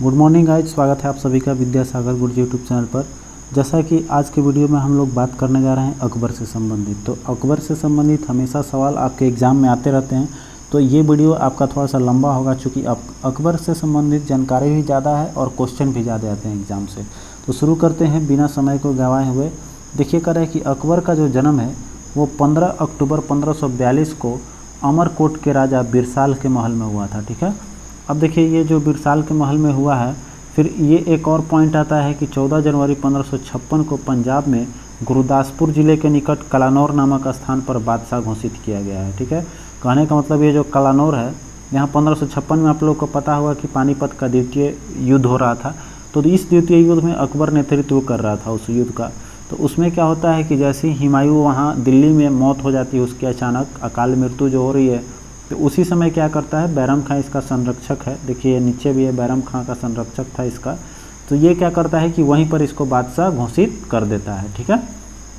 Good morning guys, स्वागत है आप सभी का विद्यासागर गुरुजी यूट्यूब चैनल पर। जैसा कि आज के वीडियो में हम लोग बात करने जा रहे हैं अकबर से संबंधित। तो अकबर से संबंधित हमेशा सवाल आपके एग्ज़ाम में आते रहते हैं, तो ये वीडियो आपका थोड़ा सा लंबा होगा चूँकि अकबर से संबंधित जानकारी भी ज़्यादा है और क्वेश्चन भी ज़्यादा आते हैं एग्ज़ाम से। तो शुरू करते हैं बिना समय को गंवाए हुए। देखिए कर रहे हैं कि अकबर का जो जन्म है वो 15 अक्टूबर 1542 को अमरकोट के राजा बिरसाल के महल में हुआ था। ठीक है, अब देखिए ये जो बिरसाल के महल में हुआ है, फिर ये एक और पॉइंट आता है कि 14 जनवरी 1556 को पंजाब में गुरदासपुर ज़िले के निकट कलानौर नामक स्थान पर बादशाह घोषित किया गया है। ठीक है, कहने का मतलब ये जो कलानौर है, यहाँ 1556 में आप लोग को पता होगा कि पानीपत का द्वितीय युद्ध हो रहा था। तो इस द्वितीय युद्ध में अकबर नेतृत्व कर रहा था उस युद्ध का। तो उसमें क्या होता है कि जैसे ही हुमायूं वहाँ दिल्ली में मौत हो जाती है, उसकी अचानक अकाल मृत्यु जो हो रही है, तो उसी समय क्या करता है, बैरम खां इसका संरक्षक है। देखिए नीचे भी है, बैरम खां का संरक्षक था इसका। तो ये क्या करता है कि वहीं पर इसको बादशाह घोषित कर देता है। ठीक है,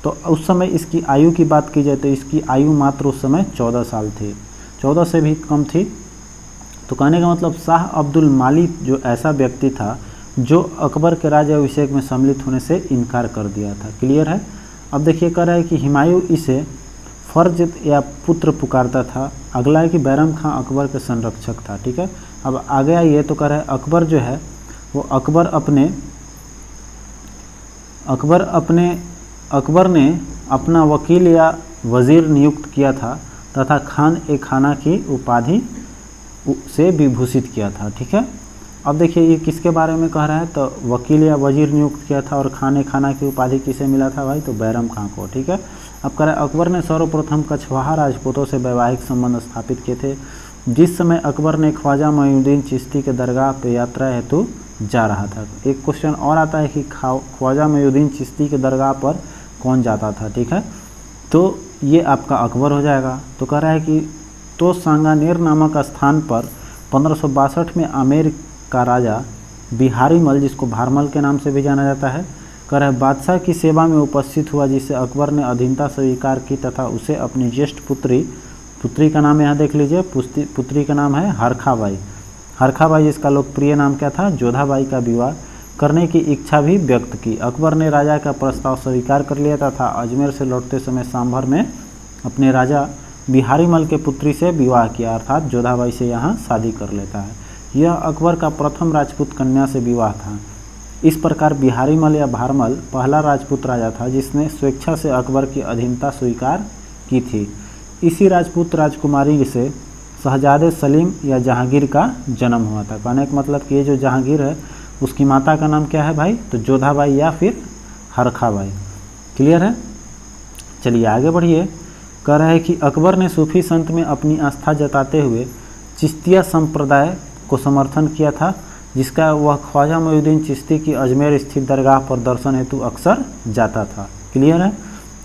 तो उस समय इसकी आयु की बात की जाए तो इसकी आयु मात्र उस समय 14 साल थी, 14 से भी कम थी। तो कहने का मतलब शाह अब्दुल मालिक जो ऐसा व्यक्ति था जो अकबर के राज्याभिषेक में सम्मिलित होने से इनकार कर दिया था। क्लियर है। अब देखिए कह रहा है कि हुमायूं इसे फर्ज या पुत्र पुकारता था। अगला है कि बैरम खां अकबर के संरक्षक था। ठीक है, अब आगे आइए तो कह रहा है अकबर जो है वो अकबर ने अपना वकील या वज़ीर नियुक्त किया था तथा खान ए खाना की उपाधि से विभूषित किया था। ठीक है, अब देखिए ये किसके बारे में कह रहा है, तो वकील या वजीर नियुक्त किया था और खान ए खाना की उपाधि किसे मिला था भाई, तो बैरम खां को। ठीक है, अब कह रहा है अकबर ने सर्वप्रथम कछवाहा राजपूतों से वैवाहिक संबंध स्थापित किए थे। जिस समय अकबर ने ख्वाजा मोइनुद्दीन चिश्ती के दरगाह पर यात्रा हेतु जा रहा था। एक क्वेश्चन और आता है कि ख्वाजा मोइनुद्दीन चिश्ती के दरगाह पर कौन जाता था। ठीक है, तो ये आपका अकबर हो जाएगा। तो कह रहा है कि तो सांगानेर नामक स्थान पर 1562 में आमेर का राजा बिहारी मल, जिसको भारमल के नाम से भी जाना जाता है, कह रहा है बादशाह की सेवा में उपस्थित हुआ, जिसे अकबर ने अधीनता स्वीकार की तथा उसे अपनी ज्येष्ठ पुत्री का नाम यहाँ देख लीजिए, पुत्री का नाम है हरखाबाई, जिसका लोकप्रिय नाम क्या था, जोधाबाई का विवाह करने की इच्छा भी व्यक्त की। अकबर ने राजा का प्रस्ताव स्वीकार कर लिया तथा अजमेर से लौटते समय सांभर में अपने राजा बिहारी मल के पुत्री से विवाह किया, अर्थात जोधाबाई से यहाँ शादी कर लेता है। यह अकबर का प्रथम राजपूत कन्या से विवाह था। इस प्रकार बिहारी मल या भारमल पहला राजपूत राजा था जिसने स्वेच्छा से अकबर की अधीनता स्वीकार की थी। इसी राजपूत राजकुमारी से शहजादे सलीम या जहांगीर का जन्म हुआ था। कहने का मतलब कि ये जो जहांगीर है उसकी माता का नाम क्या है भाई, तो जोधाबाई या फिर हरखाबाई। क्लियर है। चलिए आगे बढ़िए। कह रहा है कि अकबर ने सूफी संत में अपनी आस्था जताते हुए चिश्तिया संप्रदाय को समर्थन किया था, जिसका वह ख्वाजा मोइनुद्दीन चिश्ती की अजमेर स्थित दरगाह पर दर्शन हेतु अक्सर जाता था। क्लियर है,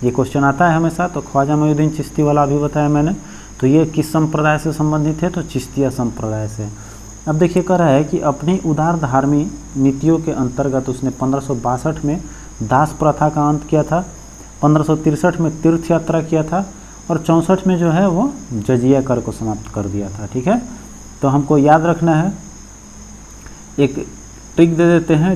ये क्वेश्चन आता है हमेशा। तो ख्वाजा मोइनुद्दीन चिश्ती वाला अभी बताया मैंने। तो ये किस संप्रदाय से संबंधित है, तो चिश्तिया संप्रदाय से। अब देखिए कह रहा है कि अपनी उदार धार्मिक नीतियों के अंतर्गत उसने 1562 में दास प्रथा का अंत किया था, 1563 में तीर्थ यात्रा किया था और 64 में जो है वो जजिया कर को समाप्त कर दिया था। ठीक है, तो हमको याद रखना है, एक ट्रिक दे देते हैं,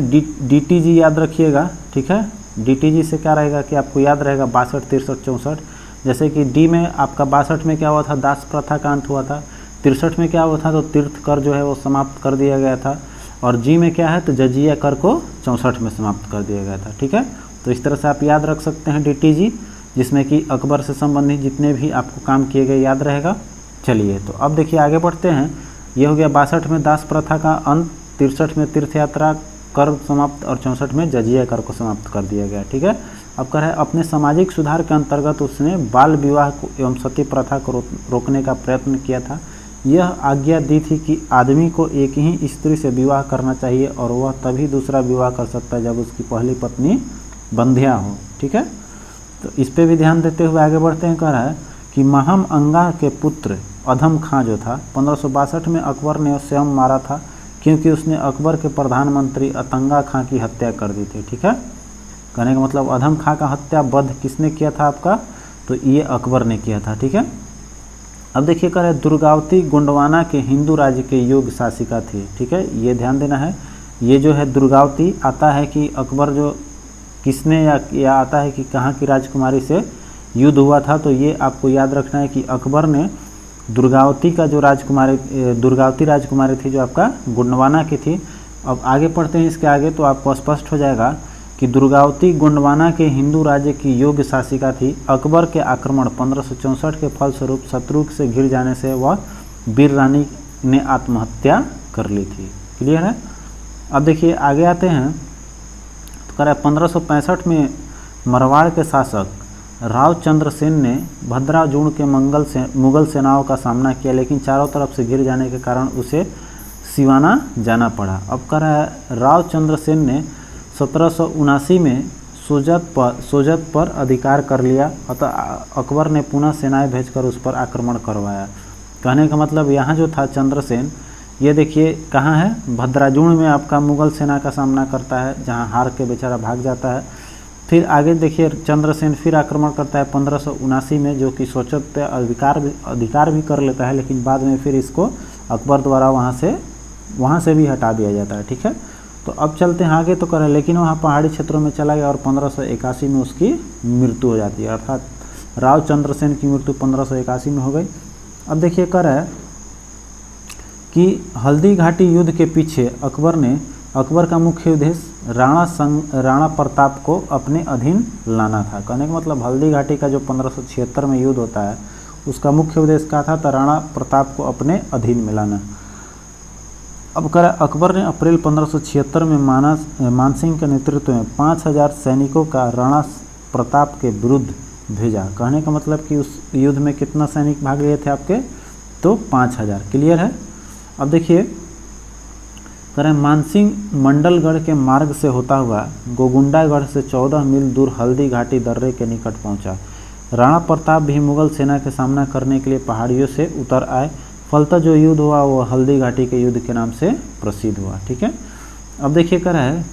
DTG याद रखिएगा। ठीक है, DTG से क्या रहेगा कि आपको याद रहेगा 62, 63, 64। जैसे कि डी में आपका 62 में क्या हुआ था, दास प्रथा का अंत हुआ था। 63 में क्या हुआ था, तो तीर्थ कर जो है वो समाप्त कर दिया गया था। और जी में क्या है, तो जजिया कर को 64 में समाप्त कर दिया गया था। ठीक है, तो इस तरह से आप याद रख सकते हैं DTG, जिसमें कि अकबर से संबंधित जितने भी आपको काम किए गए याद रहेगा। चलिए तो अब देखिए आगे बढ़ते हैं। ये हो गया 62 में दास प्रथा का अंत, 63 में तीर्थ यात्रा कर समाप्त और 64 में जजिया कर को समाप्त कर दिया गया। ठीक है, अब कह रहा है अपने सामाजिक सुधार के अंतर्गत उसने बाल विवाह एवं सती प्रथा को रोकने का प्रयत्न किया था। यह आज्ञा दी थी कि आदमी को एक ही स्त्री से विवाह करना चाहिए और वह तभी दूसरा विवाह कर सकता है जब उसकी पहली पत्नी बंध्या हो। ठीक है, तो इस पे भी ध्यान देते हुए आगे बढ़ते हैं। कह रहा है कि महम अंगा के पुत्र अधम खां जो था 1562 में अकबर ने स्वयं मारा था, क्योंकि उसने अकबर के प्रधानमंत्री अतंगा खां की हत्या कर दी थी। ठीक है, कहने का मतलब अधम खां का हत्या वध किसने किया था आपका, तो ये अकबर ने किया था। ठीक है, अब देखिए कह रहे दुर्गावती गोंडवाना के हिंदू राज्य के योग्य शासिका थी। ठीक है, ये ध्यान देना है, ये जो है दुर्गावती आता है कि अकबर जो किसने या आता है कि कहाँ की राजकुमारी से युद्ध हुआ था, तो ये आपको याद रखना है कि अकबर ने दुर्गावती का जो दुर्गावती राजकुमारी थी जो आपका गोंडवाना की थी। अब आगे पढ़ते हैं इसके आगे तो आपको स्पष्ट हो जाएगा कि दुर्गावती गोंडवाना के हिंदू राज्य की योग्य शासिका थी। अकबर के आक्रमण 1564 के फलस्वरूप शत्रु से घिर जाने से वह वीर रानी ने आत्महत्या कर ली थी। क्लियर है। अब देखिए आगे आते हैं तो कह रहा है 1565 में मरवाड़ के शासक राव चंद्र सेन ने भद्राजूण के मुगल सेनाओं का सामना किया, लेकिन चारों तरफ से घिर जाने के कारण उसे सिवाना जाना पड़ा। अब कह रहा है राव चंद्र सेन ने 1779 में सोजत पर अधिकार कर लिया, अतः अकबर ने पुनः सेनाएं भेजकर उस पर आक्रमण करवाया। कहने का मतलब यहाँ जो था चंद्रसेन, ये देखिए कहाँ है, भद्राजूण में आपका मुगल सेना का सामना करता है, जहाँ हार के बेचारा भाग जाता है। फिर आगे देखिए चंद्रसेन फिर आक्रमण करता है 1579 में, जो कि सोजत पे अधिकार भी कर लेता है, लेकिन बाद में फिर इसको अकबर द्वारा वहाँ से भी हटा दिया जाता है। ठीक है, तो अब चलते हैं आगे। तो करें लेकिन वहाँ पहाड़ी क्षेत्रों में चला गया और 1581 में उसकी मृत्यु हो जाती है, अर्थात राव चंद्रसेन की मृत्यु 1581 में हो गई। अब देखिए कर है कि हल्दी घाटी युद्ध के पीछे अकबर का मुख्य उद्देश्य राणा प्रताप को अपने अधीन लाना था। कहने का मतलब हल्दी घाटी का जो 1576 में युद्ध होता है उसका मुख्य उद्देश्य क्या था, तो राणा प्रताप को अपने अधीन में लाना। अब कर अकबर ने अप्रैल 1576 में मानसिंह के नेतृत्व में 5000 सैनिकों का राणा प्रताप के विरुद्ध भेजा। कहने का मतलब कि उस युद्ध में कितना सैनिक भाग लिए थे आपके, तो 5000। क्लियर है। अब देखिए करें मानसिंह मंडलगढ़ के मार्ग से होता हुआ गोगुंडागढ़ से 14 मील दूर हल्दी घाटी दर्रे के निकट पहुंचा। राणा प्रताप भी मुगल सेना के सामना करने के लिए पहाड़ियों से उतर आए। फलतः जो युद्ध हुआ वो हल्दी घाटी के युद्ध के नाम से प्रसिद्ध हुआ। ठीक है। अब देखिए कर है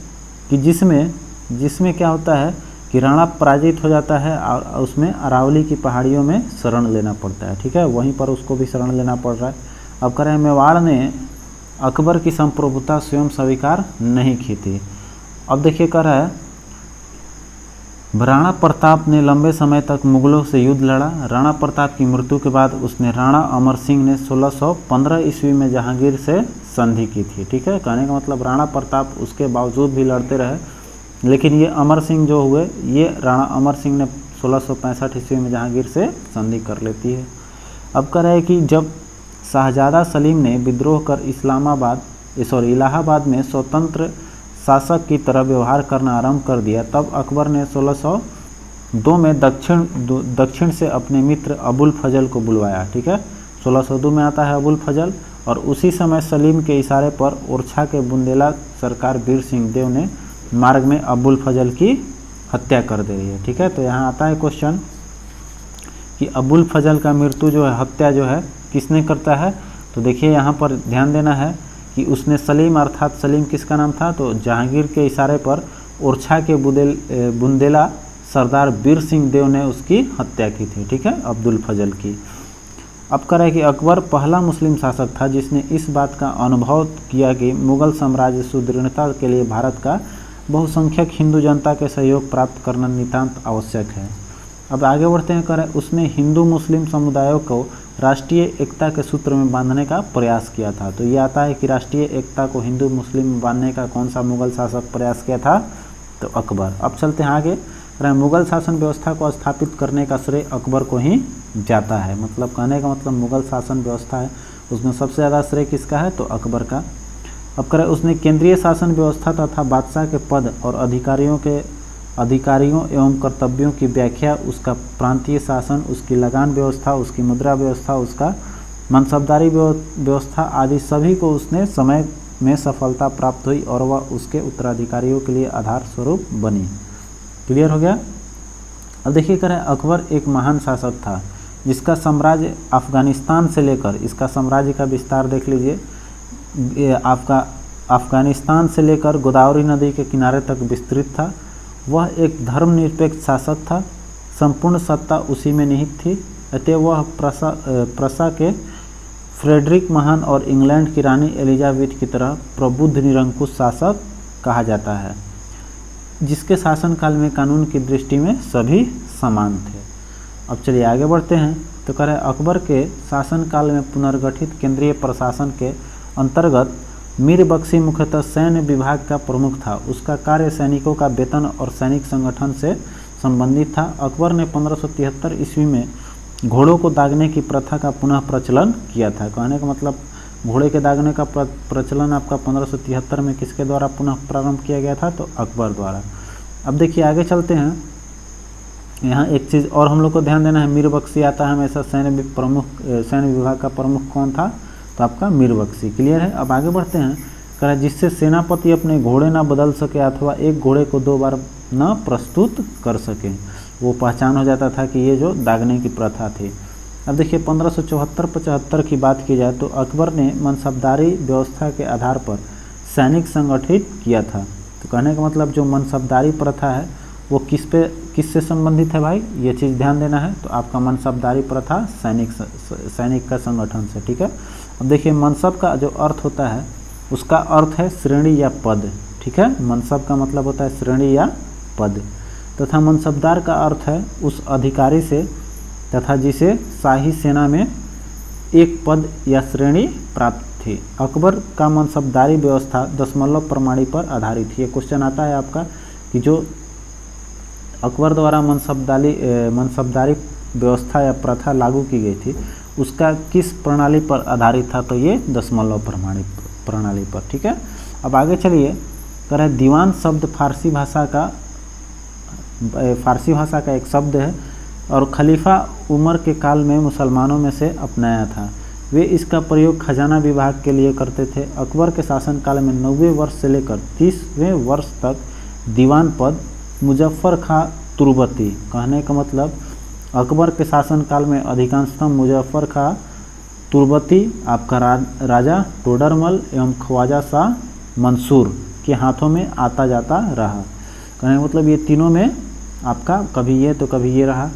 कि जिसमें क्या होता है कि राणा पराजित हो जाता है और उसमें अरावली की पहाड़ियों में शरण लेना पड़ता है। ठीक है, वहीं पर उसको भी शरण लेना पड़ रहा है। अब कह रहे हैं मेवाड़ ने अकबर की संप्रभुता स्वयं स्वीकार नहीं की थी। अब देखिए कह रहा है राणा प्रताप ने लंबे समय तक मुगलों से युद्ध लड़ा। राणा प्रताप की मृत्यु के बाद उसने राणा अमर सिंह ने 1615 ईस्वी में जहांगीर से संधि की थी। ठीक है, कहने का मतलब राणा प्रताप उसके बावजूद भी लड़ते रहे, लेकिन ये अमर सिंह जो हुए, ये राणा अमर सिंह ने 1665 ईस्वी में जहांगीर से संधि कर लेती है। अब कह रहे हैं कि जब शाहजादा सलीम ने विद्रोह कर इलाहाबाद में स्वतंत्र शासक की तरह व्यवहार करना आरंभ कर दिया, तब अकबर ने 1602 में दक्षिण से अपने मित्र अबुल फजल को बुलवाया। ठीक है, 1602 में आता है अबुल फजल, और उसी समय सलीम के इशारे पर ओरछा के बुंदेला सरकार वीर सिंह देव ने मार्ग में अबुल फजल की हत्या कर दे रही है। ठीक है, तो यहाँ आता है क्वेश्चन कि अबुल फजल का मृत्यु जो है, हत्या जो है किसने करता है, तो देखिए यहाँ पर ध्यान देना है कि उसने सलीम, अर्थात सलीम किसका नाम था, तो जहांगीर के इशारे पर ओरछा के बुंदेला सरदार वीर सिंह देव ने उसकी हत्या की थी। ठीक है, अब्दुल फजल की। अब कह रहा है कि अकबर पहला मुस्लिम शासक था जिसने इस बात का अनुभव किया कि मुगल साम्राज्य सुदृढ़ता के लिए भारत का बहुसंख्यक हिंदू जनता के सहयोग प्राप्त करना नितांत आवश्यक है। अब आगे बढ़ते हैं। कह रहे उसने हिंदू मुस्लिम समुदायों को राष्ट्रीय एकता के सूत्र में बांधने का प्रयास किया था। तो ये आता है कि राष्ट्रीय एकता को हिंदू मुस्लिम में बांधने का कौन सा मुगल शासक प्रयास किया था, तो अकबर। अब चलते हैं आगे। मुगल शासन व्यवस्था को स्थापित करने का श्रेय अकबर को ही जाता है। मतलब कहने का मतलब मुगल शासन व्यवस्था है उसमें सबसे ज़्यादा श्रेय किसका है, तो अकबर का। अब करें उसने केंद्रीय शासन व्यवस्था तथा बादशाह के पद और अधिकारियों एवं कर्तव्यों की व्याख्या, उसका प्रांतीय शासन, उसकी लगान व्यवस्था, उसकी मुद्रा व्यवस्था, उसका मनसबदारी व्यवस्था आदि सभी को उसने समय में सफलता प्राप्त हुई और वह उसके उत्तराधिकारियों के लिए आधार स्वरूप बनी। क्लियर हो गया। अब देखिए करें अकबर एक महान शासक था जिसका साम्राज्य अफगानिस्तान से लेकर, इसका साम्राज्य का विस्तार देख लीजिए, ये आपका अफगानिस्तान से लेकर गोदावरी नदी के किनारे तक विस्तृत था। वह एक धर्मनिरपेक्ष शासक था, संपूर्ण सत्ता उसी में निहित थी, अतः वह प्रशा के फ्रेडरिक महान और इंग्लैंड की रानी एलिजाबेथ की तरह प्रबुद्ध निरंकुश शासक कहा जाता है, जिसके शासनकाल में कानून की दृष्टि में सभी समान थे। अब चलिए आगे बढ़ते हैं। तो कह रहे हैं अकबर के शासनकाल में पुनर्गठित केंद्रीय प्रशासन के अंतर्गत मीर बख्शी मुख्यतः सैन्य विभाग का प्रमुख था। उसका कार्य सैनिकों का वेतन और सैनिक संगठन से संबंधित था। अकबर ने 1573 ईस्वी में घोड़ों को दागने की प्रथा का पुनः प्रचलन किया था। कहने का मतलब घोड़े के दागने का प्रचलन आपका 1573 में किसके द्वारा पुनः प्रारंभ किया गया था? तो अकबर द्वारा। अब देखिए आगे चलते हैं। यहाँ एक चीज़ और हम लोग को ध्यान देना है, मीर बख्शी आता है हमेशा सैन्य विभाग का प्रमुख कौन था? तो आपका मीर बख्शी। क्लियर है। अब आगे बढ़ते हैं। कह रहा है जिससे सेनापति अपने घोड़े ना बदल सके अथवा एक घोड़े को 2 बार न प्रस्तुत कर सके, वो पहचान हो जाता था कि ये जो दागने की प्रथा थी। अब देखिए 1574-75 की बात की जाए तो अकबर ने मनसबदारी व्यवस्था के आधार पर सैनिक संगठित किया था। तो कहने का मतलब जो मनसबदारी प्रथा है वो किससे संबंधित है भाई? ये चीज़ ध्यान देना है। तो आपका मनसबदारी प्रथा सैनिक का संगठन से। ठीक है। अब देखिए मनसब का जो अर्थ होता है उसका अर्थ है श्रेणी या पद। ठीक है। मनसब का मतलब होता है श्रेणी या पद, तथा मनसबदार का अर्थ है उस अधिकारी से तथा जिसे शाही सेना में एक पद या श्रेणी प्राप्त थी। अकबर का मनसबदारी व्यवस्था दशमलव प्रणाली पर आधारित थी। ये क्वेश्चन आता है आपका कि जो अकबर द्वारा मनसबदारी व्यवस्था या प्रथा लागू की गई थी उसका किस प्रणाली पर आधारित था? तो ये दशमलव प्रणाली पर। ठीक है। अब आगे चलिए। कह रहे दीवान शब्द फारसी भाषा का एक शब्द है और खलीफा उमर के काल में मुसलमानों में से अपनाया था। वे इसका प्रयोग खजाना विभाग के लिए करते थे। अकबर के शासनकाल में 90वें वर्ष से लेकर 30वें वर्ष तक दीवान पद मुजफ्फर खां तुर्बती, कहने का मतलब अकबर के शासनकाल में अधिकांशतः मुजफ्फर खां तुर्बती आपका राजा टोडरमल एवं ख्वाजा शाह मंसूर के हाथों में आता जाता रहा। कहने का मतलब ये तीनों में आपका कभी ये तो कभी ये रहा।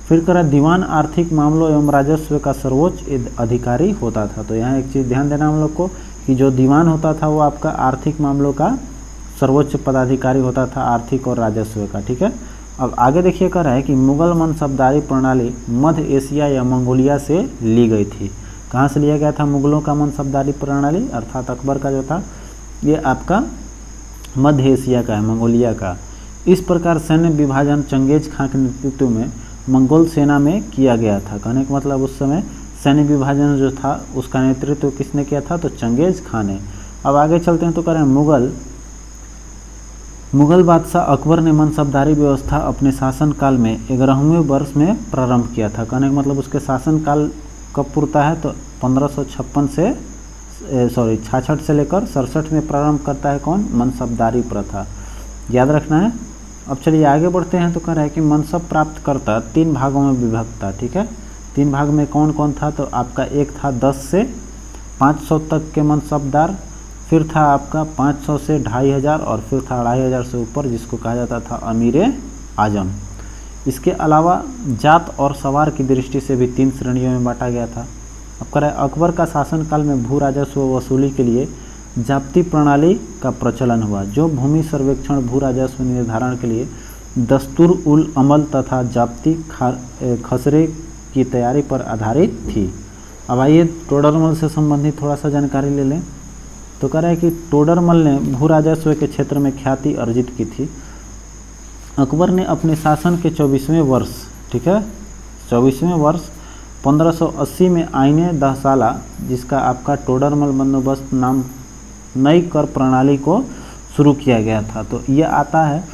फिर करा दीवान आर्थिक मामलों एवं राजस्व का सर्वोच्च अधिकारी होता था। तो यहाँ एक चीज़ ध्यान देना हम लोग को कि जो दीवान होता था वो आपका आर्थिक मामलों का सर्वोच्च पदाधिकारी होता था, आर्थिक और राजस्व का। ठीक है। अब आगे देखिए कह रहा है कि मुगल मनसबदारी प्रणाली मध्य एशिया या मंगोलिया से ली गई थी। कहाँ से लिया गया था मुगलों का मनसबदारी प्रणाली? अर्थात अकबर का जो था ये आपका मध्य एशिया का है, मंगोलिया का। इस प्रकार सैन्य विभाजन चंगेज खां के नेतृत्व में मंगोल सेना में किया गया था। कहने का मतलब उस समय सैन्य विभाजन जो था उसका नेतृत्व किसने किया था? तो चंगेज खां ने। अब आगे चलते हैं। तो कह रहे हैं मुगल बादशाह अकबर ने मनसबदारी व्यवस्था अपने शासनकाल में 11वें वर्ष में प्रारंभ किया था। कहने का मतलब उसके शासनकाल कब पूर्ता है? तो 1566 से लेकर 67 में प्रारंभ करता है कौन? मनसबदारी प्रथा। याद रखना है। अब चलिए आगे बढ़ते हैं। तो कह रहा है कि मनसब प्राप्त करता 3 भागों में विभक्त था। ठीक है। 3 भाग में कौन कौन था? तो आपका एक था 10 से 500 तक के मनसबदार, फिर था आपका 500 से 2500 और फिर था 2500 से ऊपर जिसको कहा जाता था अमीर आजम। इसके अलावा जात और सवार की दृष्टि से भी 3 श्रेणियों में बांटा गया था। अब कह रहा है अकबर का शासनकाल में भू राजस्व वसूली के लिए जाप्ती प्रणाली का प्रचलन हुआ, जो भूमि सर्वेक्षण भू राजस्व निर्धारण के लिए दस्तूर उल अमल तथा जाप्ती खसरे की तैयारी पर आधारित थी। अब आइए टोडरमल से संबंधित थोड़ा सा जानकारी ले लें। तो कह रहा है कि टोडरमल ने भू राजस्व के क्षेत्र में ख्याति अर्जित की थी। अकबर ने अपने शासन के 24वें वर्ष, ठीक है, 24वें वर्ष 1580 में आईने दहसाला, जिसका आपका टोडरमल बंदोबस्त नाम नई कर प्रणाली को शुरू किया गया था। तो ये आता है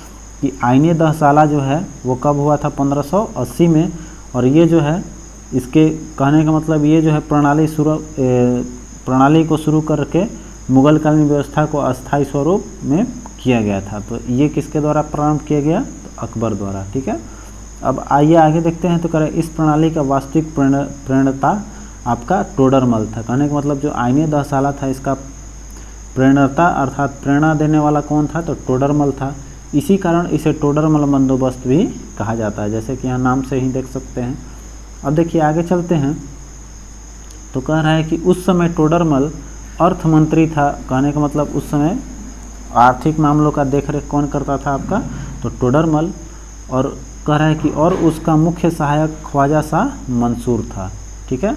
कि आईने दहसाला जो है वो कब हुआ था? 1580 में। और ये जो है इसके कहने का मतलब ये जो है प्रणाली को शुरू करके मुगलकालीन व्यवस्था को अस्थायी स्वरूप में किया गया था। तो ये किसके द्वारा प्रारंभ किया गया? तो अकबर द्वारा। ठीक है। अब आइए आगे देखते हैं। तो करें इस प्रणाली का वास्तविक प्रेरणता आपका टोडरमल था। कहने का मतलब जो आईने दहसाला था इसका प्रेरणता अर्थात प्रेरणा देने वाला कौन था? तो टोडरमल था। इसी कारण इसे टोडरमल बंदोबस्त भी कहा जाता है, जैसे कि यहाँ नाम से ही देख सकते हैं। अब देखिए आगे चलते हैं। तो कह रहा है कि उस समय टोडरमल अर्थ मंत्री था। कहने का मतलब उस समय आर्थिक मामलों का देखरेख कौन करता था आपका, तो टोडरमल। और कह रहा है कि और उसका मुख्य सहायक ख्वाजा शाह मंसूर था। ठीक है,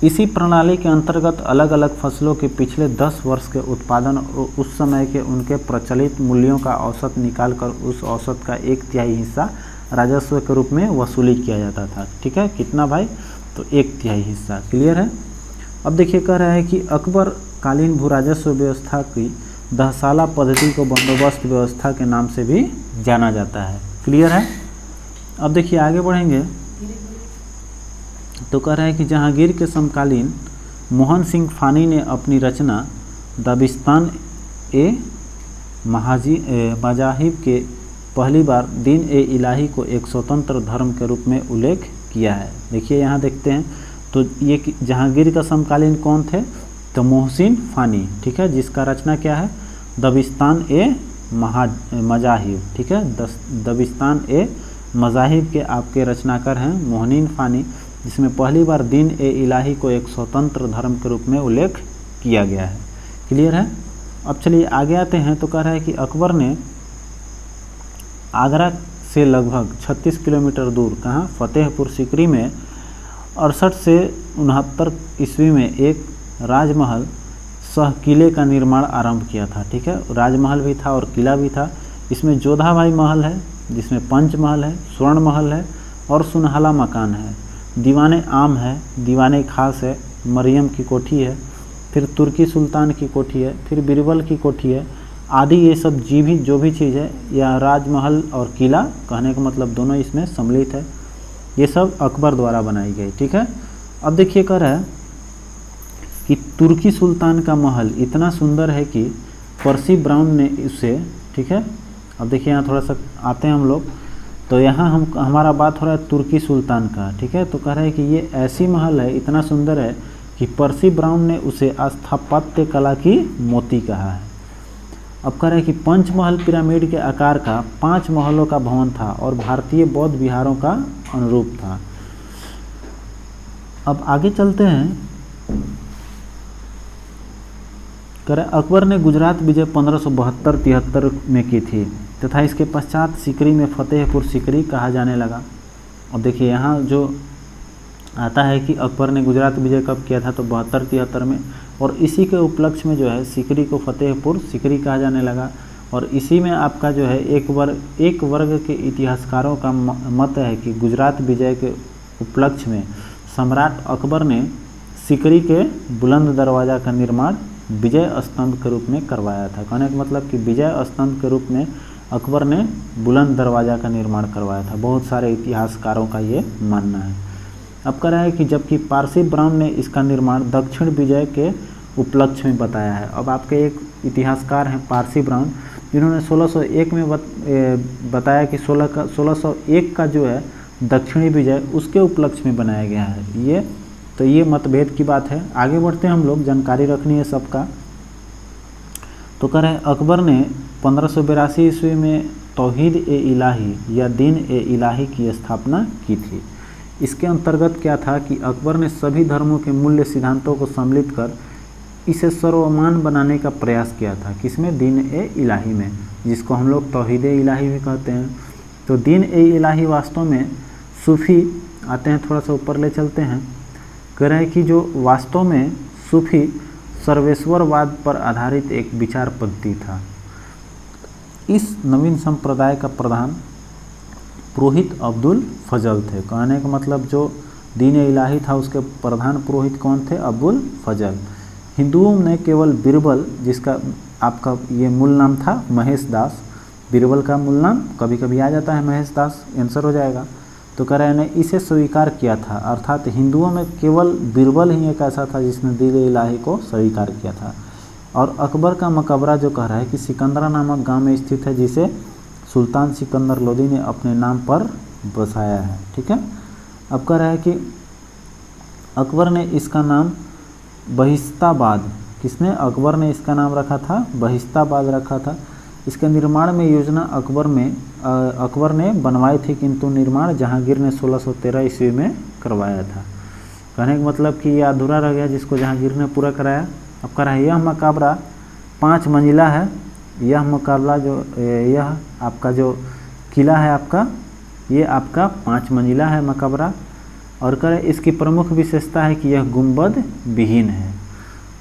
इसी प्रणाली के अंतर्गत अलग अलग फसलों के पिछले 10 वर्ष के उत्पादन और उस समय के उनके प्रचलित मूल्यों का औसत निकालकर उस औसत का 1/3 हिस्सा राजस्व के रूप में वसूली किया जाता था। ठीक है, कितना भाई, तो 1/3 हिस्सा। क्लियर है। अब देखिए कह रहा है कि अकबर कालीन भू राजस्व व्यवस्था की 10 पद्धति को बंदोबस्त व्यवस्था के नाम से भी जाना जाता है। क्लियर है। अब देखिए आगे बढ़ेंगे तो कह रहा है कि जहांगीर के समकालीन मोहन सिंह फानी ने अपनी रचना दबिस्तान ए मजाहिब के पहली बार दीन ए इलाही को एक स्वतंत्र धर्म के रूप में उल्लेख किया है। देखिए यहाँ देखते हैं तो ये जहांगीर का समकालीन कौन थे, तो मोहसिन फानी। ठीक है, जिसका रचना क्या है, दबिस्तान ए मजाहिब। ठीक है, दबिस्तान ए मजाहिब के आपके रचनाकार हैं मोहसिन फानी, जिसमें पहली बार दीन ए इलाही को एक स्वतंत्र धर्म के रूप में उल्लेख किया गया है। क्लियर है। अब चलिए आगे आते हैं तो कह रहा है कि अकबर ने आगरा से लगभग 36 किलोमीटर दूर कहाँ, फतेहपुर सीकरी में 68 से 69 ईस्वी में एक राजमहल सह किले का निर्माण आरंभ किया था। ठीक है, राजमहल भी था और किला भी था। इसमें जोधाबाई महल है, जिसमें पंच महल है, स्वर्ण महल है और सुनहला मकान है। दीवाने आम है, दीवाने खास है, मरियम की कोठी है, फिर तुर्की सुल्तान की कोठी है, फिर बीरबल की कोठी है आदि। ये सब जो भी चीज़ है, या राजमहल और किला, कहने का मतलब दोनों इसमें सम्मिलित है। ये सब अकबर द्वारा बनाई गई। ठीक है। अब देखिए कह रहा है कि तुर्की सुल्तान का महल इतना सुंदर है कि पर्सी ब्राउन ने उसे, ठीक है, अब देखिए यहाँ थोड़ा सा आते हैं हम लोग, तो यहाँ हमारा बात हो रहा है तुर्की सुल्तान का। ठीक है, तो कह रहा है कि ये ऐसी महल है, इतना सुंदर है कि पर्सी ब्राउन ने उसे स्थापत्य कला की मोती कहा है। अब कह रहा है कि पंचमहल पिरामिड के आकार का 5 महलों का भवन था और भारतीय बौद्ध विहारों का अनुरूप था। अब आगे चलते हैं। कह रहे अकबर ने गुजरात विजय 1572-73 में की थी तथा इसके पश्चात सीकरी में फतेहपुर सीकरी कहा जाने लगा। अब देखिए यहाँ जो आता है कि अकबर ने गुजरात विजय कब किया था, तो 72-73 में, और इसी के उपलक्ष्य में जो है सीकरी को फतेहपुर सीकरी कहा जाने लगा। और इसी में आपका जो है एक वर्ग के इतिहासकारों का मत है कि गुजरात विजय के उपलक्ष्य में सम्राट अकबर ने सीकरी के बुलंद दरवाज़ा का निर्माण विजय स्तंभ के रूप में करवाया था। कहने का मतलब कि विजय स्तंभ के रूप में अकबर ने बुलंद दरवाज़ा का निर्माण करवाया था। बहुत सारे इतिहासकारों का ये मानना है। अब कह रहा है कि जबकि पारसी ब्राउन ने इसका निर्माण दक्षिण विजय के उपलक्ष्य में बताया है। अब आपके एक इतिहासकार हैं पारसी ब्राउन, जिन्होंने 1601 में बताया कि 1601 का जो है दक्षिणी विजय उसके उपलक्ष्य में बनाया गया है। ये मतभेद की बात है। आगे बढ़ते हैं हम लोग, जानकारी रखनी है सबका। तो कह रहे हैं अकबर ने 1582 ईस्वी में तौहीद ए इलाही या दीन ए इलाही की स्थापना की थी। इसके अंतर्गत क्या था कि अकबर ने सभी धर्मों के मूल्य सिद्धांतों को सम्मिलित कर इसे सर्वमान्य बनाने का प्रयास किया था। किसमें, दीन ए इलाही में, जिसको हम लोग तौहीद ए इलाही भी कहते हैं। तो दीन ए इलाही वास्तव में सूफी, आते हैं थोड़ा सा ऊपर ले चलते हैं, कह रहे हैं कि जो वास्तव में सूफी सर्वेश्वरवाद पर आधारित एक विचार पद्धति था। इस नवीन संप्रदाय का प्रधान पुरोहित अब्दुल फजल थे। कहने का मतलब जो दीन इलाही था उसके प्रधान पुरोहित कौन थे, अब्दुल फजल। हिंदुओं ने केवल बीरबल, जिसका आपका ये मूल नाम था महेश दास, बीरबल का मूल नाम कभी कभी आ जाता है महेश दास, आंसर हो जाएगा। तो कह रहे हैं इसे स्वीकार किया था, अर्थात हिंदुओं में केवल बीरबल ही एक ऐसा था जिसने दीन इलाही को स्वीकार किया था। और अकबर का मकबरा जो कह रहा है कि सिकंदरा नामक गांव में स्थित है, जिसे सुल्तान सिकंदर लोदी ने अपने नाम पर बसाया है। ठीक है। अब कह रहा है कि अकबर ने इसका नाम बहिस्ताबाद, किसने, अकबर ने इसका नाम रखा था बहिस्ताबाद रखा था। इसके निर्माण में योजना अकबर ने बनवाई थी, किंतु निर्माण जहांगीर ने 1613 ईस्वी में करवाया था। कहने का मतलब कि यह अधूरा रह गया जिसको जहांगीर ने पूरा कराया। अब कह रहा है यह मकबरा 5 मंजिला है, यह मुकाबला जो यह आपका जो किला है आपका, ये आपका 5 मंजिला है मकबरा। और कह रहे इसकी प्रमुख विशेषता है कि यह गुंबद विहीन है।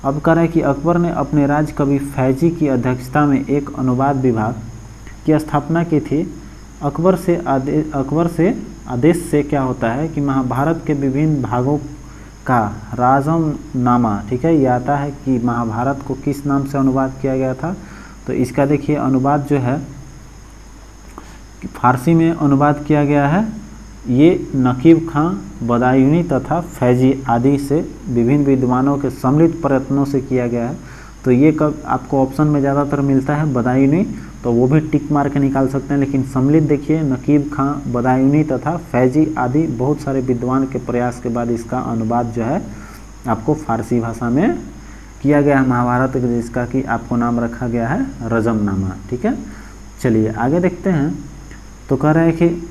अब कह रहे कि अकबर ने अपने राज कवि फैजी की अध्यक्षता में एक अनुवाद विभाग की स्थापना की थी। अकबर से आदेश से क्या होता है कि महाभारत के विभिन्न भागों का राजमनामा, ठीक है, ये आता है कि महाभारत को किस नाम से अनुवाद किया गया था। तो इसका देखिए अनुवाद जो है फारसी में अनुवाद किया गया है। ये नकीब खां, बदायूनी तथा फैजी आदि से विभिन्न विद्वानों के सम्मिलित प्रयत्नों से किया गया है। तो ये कब आपको ऑप्शन में ज़्यादातर मिलता है बदायूनी, तो वो भी टिक मार के निकाल सकते हैं, लेकिन सम्मिलित देखिए नकीब खां, बदायूनी तथा फैजी आदि बहुत सारे विद्वान के प्रयास के बाद इसका अनुवाद जो है आपको फारसी भाषा में किया गया है महाभारत, जिसका कि आपको नाम रखा गया है रजमनामा। ठीक है, चलिए आगे देखते हैं। तो कह रहे हैं कि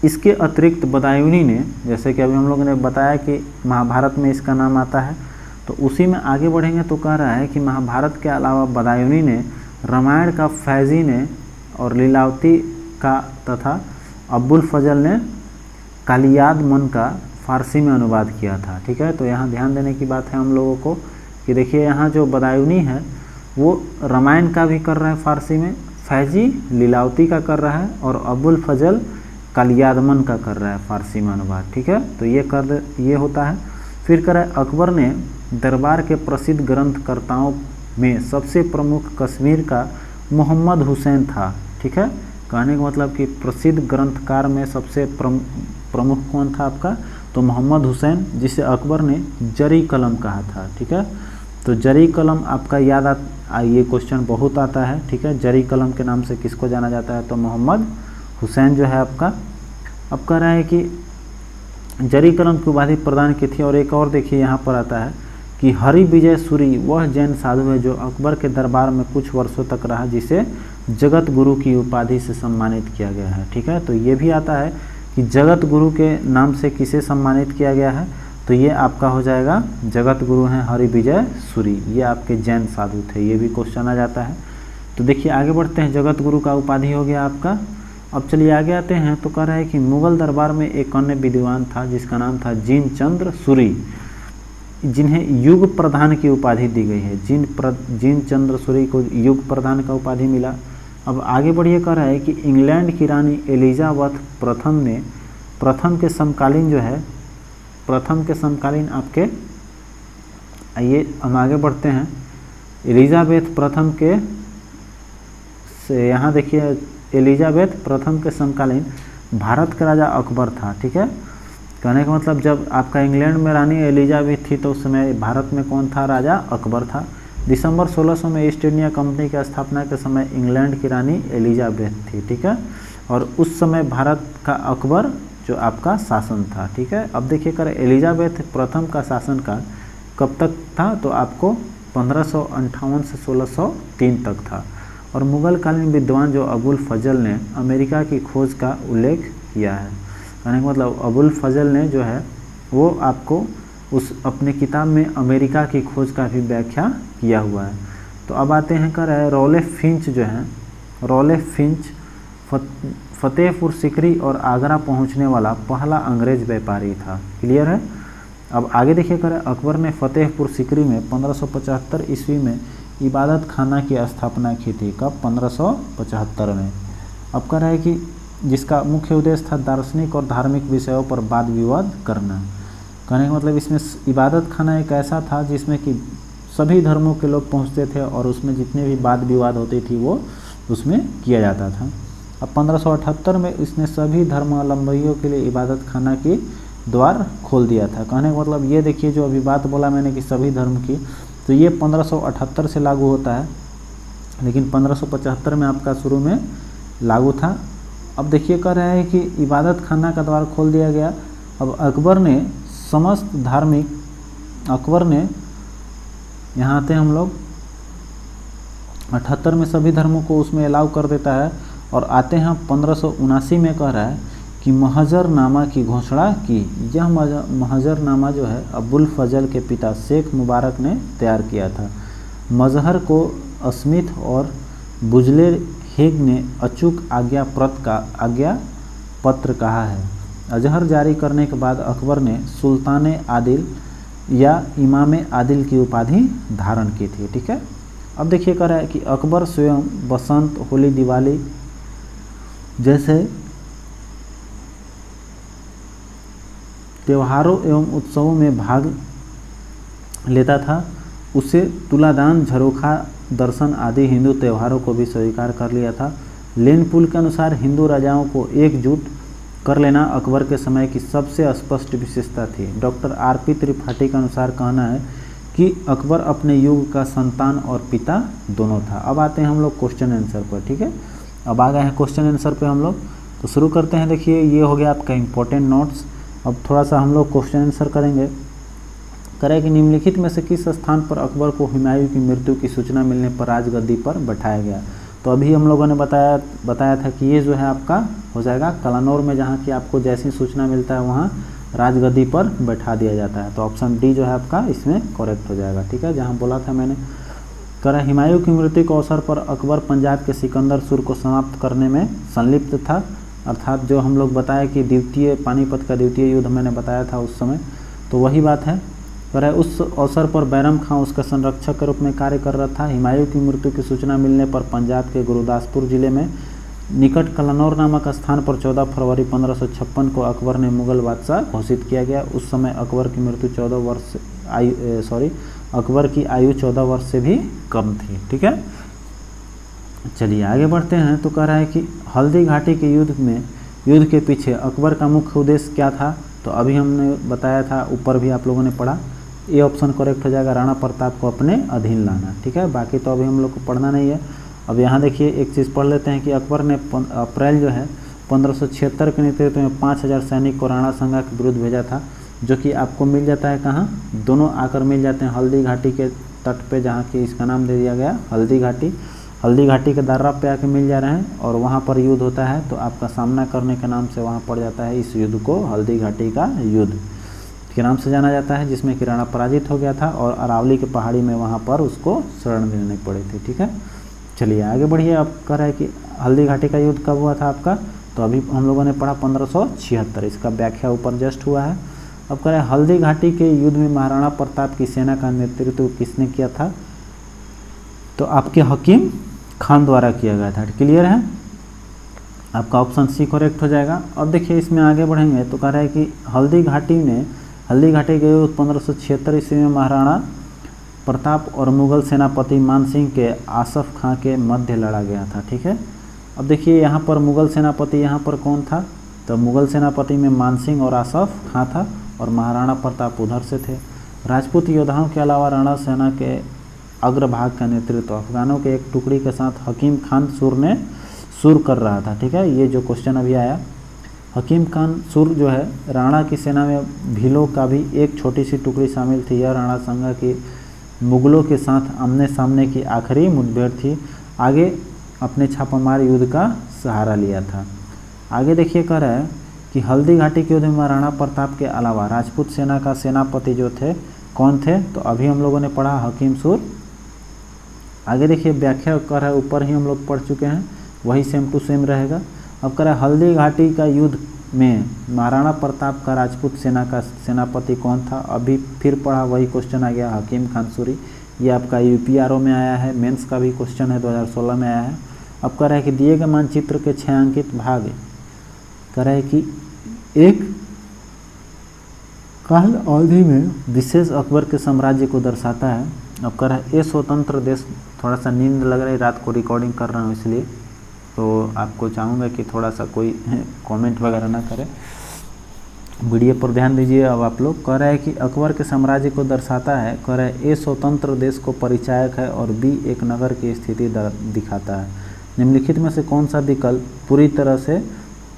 इसके अतिरिक्त बदायूनी ने, जैसे कि अभी हम लोगों ने बताया कि महाभारत में इसका नाम आता है, तो उसी में आगे बढ़ेंगे तो कह रहा है कि महाभारत के अलावा बदायूनी ने रामायण का फैजी ने और लीलावती का तथा अब्बुल फजल ने कालियाद मन का फारसी में अनुवाद किया था। ठीक है, तो यहाँ ध्यान देने की बात है हम लोगों को कि देखिए यहाँ जो बदायूनी है वो रामायण का भी कर रहा है फारसी में, फैजी लीलावती का कर रहा है और अब्बुल फजल कालियादमन का कर रहा है फारसी में अनुवाद। ठीक है, तो ये होता है। फिर कर अकबर ने दरबार के प्रसिद्ध ग्रंथकर्ताओं में सबसे प्रमुख कश्मीर का मोहम्मद हुसैन था। ठीक है, कहने का मतलब कि प्रसिद्ध ग्रंथकार में सबसे प्रमुख कौन था आपका, तो मोहम्मद हुसैन, जिसे अकबर ने जरी कलम कहा था। ठीक है, तो जरी कलम आपका याद ये क्वेश्चन बहुत आता है। ठीक है, जरी कलम के नाम से किसको जाना जाता है, तो मोहम्मद हुसैन जो है आपका। अब कह रहा है कि जरी कलम की उपाधि प्रदान की थी। और एक और देखिए यहाँ पर आता है कि हरि विजय सूरी वह जैन साधु है जो अकबर के दरबार में कुछ वर्षों तक रहा, जिसे जगत गुरु की उपाधि से सम्मानित किया गया है। ठीक है, तो ये भी आता है कि जगत गुरु के नाम से किसे सम्मानित किया गया है, तो ये आपका हो जाएगा जगत गुरु हैं हरि विजय सूरी, ये आपके जैन साधु थे। ये भी क्वेश्चन आ जाता है। तो देखिए आगे बढ़ते हैं, जगत गुरु का उपाधि हो गया आपका। अब चलिए आगे आते हैं। तो कह रहा है कि मुगल दरबार में एक अन्य विद्वान था जिसका नाम था जिन चंद्र सूरी, जिन्हें युग प्रधान की उपाधि दी गई है। जिन चंद्र सूरी को युग प्रधान का उपाधि मिला। अब आगे बढ़िए कह रहा है कि इंग्लैंड की रानी एलिजाबेथ प्रथम ने प्रथम के समकालीन जो है, प्रथम के समकालीन आपके, आइए हम आगे बढ़ते हैं। एलिजाबेथ प्रथम के से यहाँ देखिए एलिजाबेथ प्रथम के समकालीन भारत का राजा अकबर था। ठीक है, कहने का मतलब जब आपका इंग्लैंड में रानी एलिजाबेथ थी तो उस समय भारत में कौन था, राजा अकबर था। दिसंबर 1600 में ईस्ट इंडिया कंपनी की स्थापना के समय इंग्लैंड की रानी एलिजाबेथ थी। ठीक है, और उस समय भारत का अकबर जो आपका शासन था। ठीक है, अब देखिए कर एलिजाबेथ प्रथम का शासनकाल कब तक था, तो आपको 1558 से 1603 तक था। और मुगल कालीन विद्वान जो अबुल फजल ने अमेरिका की खोज का उल्लेख किया है। कहने का मतलब अबुल फजल ने जो है वो आपको उस अपने किताब में अमेरिका की खोज का भी व्याख्या किया हुआ है। तो अब आते हैं कर है रॉलेफ फिंच जो है, रॉलेफ फिंच फतेहपुर सीकरी और आगरा पहुंचने वाला पहला अंग्रेज व्यापारी था। क्लियर है। अब आगे देखिए कर अकबर ने फतेहपुर सीकरी में 1575 ईस्वी में इबादत खाना की स्थापना की थी। कब, 1575 में। अब कह रहा है कि जिसका मुख्य उद्देश्य था दार्शनिक और धार्मिक विषयों पर वाद विवाद करना। कहने का मतलब इसमें इबादत खाना एक ऐसा था जिसमें कि सभी धर्मों के लोग पहुंचते थे और उसमें जितने भी वाद विवाद होती थी वो उसमें किया जाता था। अब 1578 में इसने सभी धर्मावलंबियों के लिए इबादत खाना की द्वार खोल दिया था। कहने का मतलब ये देखिए जो अभी बात बोला मैंने कि सभी धर्म की, तो ये 1578 से लागू होता है, लेकिन 1575 में आपका शुरू में लागू था। अब देखिए कह रहा है कि इबादत खाना का द्वार खोल दिया गया। अब अकबर ने समस्त धार्मिक, अकबर ने यहाँ आते हैं हम लोग 78 में सभी धर्मों को उसमें अलाउ कर देता है। और आते हैं 1579 में कह रहा है कि महजरनामा की घोषणा की। यह महजरनामा जो है अबुल फजल के पिता शेख मुबारक ने तैयार किया था। मजहर को स्मिथ और बुजले हेग ने अचूक आज्ञा पत्र कहा है। अजहर जारी करने के बाद अकबर ने सुल्तान आदिल या इमाम आदिल की उपाधि धारण की थी। ठीक है, अब देखिए कह रहा है कि अकबर स्वयं बसंत, होली, दिवाली जैसे त्योहारों एवं उत्सवों में भाग लेता था। उसे तुलादान, झरोखा, दर्शन आदि हिंदू त्योहारों को भी स्वीकार कर लिया था। लेन पुल के अनुसार हिंदू राजाओं को एकजुट कर लेना अकबर के समय की सबसे स्पष्ट विशेषता थी। Doctor RP. त्रिपाठी के अनुसार कहना है कि अकबर अपने युग का संतान और पिता दोनों था। अब आते हैं हम लोग क्वेश्चन आंसर पर। ठीक है, अब आ गए हैं क्वेश्चन आंसर पे हम लोग, तो शुरू करते हैं। देखिए ये हो गया आपका इंपॉर्टेंट नोट्स। अब थोड़ा सा हम लोग क्वेश्चन आंसर करेंगे। करें कि निम्नलिखित में से किस स्थान पर अकबर को हुमायूं की मृत्यु की सूचना मिलने पर राजगद्दी पर बैठाया गया। तो अभी हम लोगों ने बताया था कि ये जो है आपका हो जाएगा कलानौर में, जहाँ की आपको जैसी सूचना मिलता है वहाँ राजगद्दी पर बैठा दिया जाता है। तो ऑप्शन डी जो है आपका इसमें करेक्ट हो जाएगा। ठीक है, जहाँ बोला था मैंने। करें हुमायूं की मृत्यु के अवसर पर अकबर पंजाब के सिकंदर सुर को समाप्त करने में संलिप्त था, अर्थात जो हम लोग बताया कि द्वितीय पानीपत का द्वितीय युद्ध मैंने बताया था उस समय, तो वही बात है। पर उस अवसर पर बैरम खां उसका संरक्षक के रूप में कार्य कर रहा था। हुमायूं की मृत्यु की सूचना मिलने पर पंजाब के गुरदासपुर जिले में निकट कलानौर नामक स्थान पर 14 फरवरी 1556 को अकबर ने मुगल बादशाह घोषित किया गया। उस समय अकबर की मृत्यु अकबर की आयु 14 वर्ष से भी कम थी। ठीक है, चलिए आगे बढ़ते हैं। तो कह रहा है कि हल्दी घाटी के युद्ध के पीछे अकबर का मुख्य उद्देश्य क्या था। तो अभी हमने बताया था, ऊपर भी आप लोगों ने पढ़ा। ये ऑप्शन करेक्ट हो जाएगा, राणा प्रताप को अपने अधीन लाना। ठीक है, बाकी तो अभी हम लोग को पढ़ना नहीं है। अब यहाँ देखिए एक चीज़ पढ़ लेते हैं कि अकबर ने अप्रैल जो है 1576 के नेतृत्व में 5000 सैनिक को राणा संगा के विरुद्ध भेजा था, जो कि आपको मिल जाता है कहाँ, दोनों आकर मिल जाते हैं हल्दी घाटी के तट पे, जहाँ की इसका नाम दे दिया गया हल्दी घाटी। हल्दी घाटी के दर्रा पे आके मिल जा रहे हैं और वहाँ पर युद्ध होता है। तो आपका सामना करने के नाम से वहाँ पड़ जाता है इस युद्ध को हल्दी घाटी का युद्ध के नाम से जाना जाता है, जिसमें कि राणा पराजित हो गया था और अरावली के पहाड़ी में वहाँ पर उसको शरण लेने पड़े थे। ठीक है, चलिए आगे बढ़िए। अब कह रहा है कि हल्दी घाटी का युद्ध कब हुआ था आपका, तो अभी हम लोगों ने पढ़ा 1576, इसका व्याख्या ऊपर जस्ट हुआ है। अब कह रहे हैं हल्दी घाटी के युद्ध में महाराणा प्रताप की सेना का नेतृत्व किसने किया था। तो आपके हकीम खान द्वारा किया गया था। क्लियर है, आपका ऑप्शन सी करेक्ट हो जाएगा। अब देखिए इसमें आगे बढ़ेंगे तो कह रहा है कि हल्दी घाटी के युद्ध 1576 ईस्वी में महाराणा प्रताप और मुगल सेनापति मानसिंह के आसफ खां के मध्य लड़ा गया था। ठीक है, अब देखिए यहाँ पर मुगल सेनापति यहाँ पर कौन था, तो मुगल सेनापति में मानसिंह और आसफ खां था और महाराणा प्रताप उधर से थे। राजपूत योद्धाओं के अलावा राणा सेना के अग्रभाग का नेतृत्व अफगानों के एक टुकड़ी के साथ हकीम खान सुर कर रहा था। ठीक है, ये जो क्वेश्चन अभी आया, हकीम खान सुर जो है राणा की सेना में भीलों का भी एक छोटी सी टुकड़ी शामिल थी। यह राणा संगा की मुगलों के साथ आमने सामने की आखिरी मुठभेड़ थी। आगे अपने छापामार युद्ध का सहारा लिया था। आगे देखिए कह रहा है कि हल्दी घाटी के युद्ध में महाराणा प्रताप के अलावा राजपूत सेना का सेनापति जो थे कौन थे, तो अभी हम लोगों ने पढ़ा हकीम सुर। आगे देखिए व्याख्या कर रहा है, ऊपर ही हम लोग पढ़ चुके हैं, वही सेम टू सेम रहेगा। अब कह रहा है हल्दी घाटी का युद्ध में महाराणा प्रताप का राजपूत सेना का सेनापति कौन था। अभी फिर पढ़ा, वही क्वेश्चन आ गया हकीम खान सूरी। ये आपका यूपीआरओ में आया है, मेंस का भी क्वेश्चन है 2016 में आया है। अब कह रहा है कि दिए गए मानचित्र के 6 अंकित भाग कह रहा है कि एक काल अवधि में विशेष अकबर के साम्राज्य को दर्शाता है। अब कह रहा है ये स्वतंत्र देश, थोड़ा सा नींद लग रही, रात को रिकॉर्डिंग कर रहा हूँ इसलिए, तो आपको चाहूँगा कि थोड़ा सा कोई कमेंट वगैरह ना करें, वीडियो पर ध्यान दीजिए। अब आप लोग कह रहा है कि अकबर के साम्राज्य को दर्शाता है, कह रहा है ए स्वतंत्र देश को परिचायक है और बी एक नगर की स्थिति दिखाता है। निम्नलिखित में से कौन सा विकल्प पूरी तरह से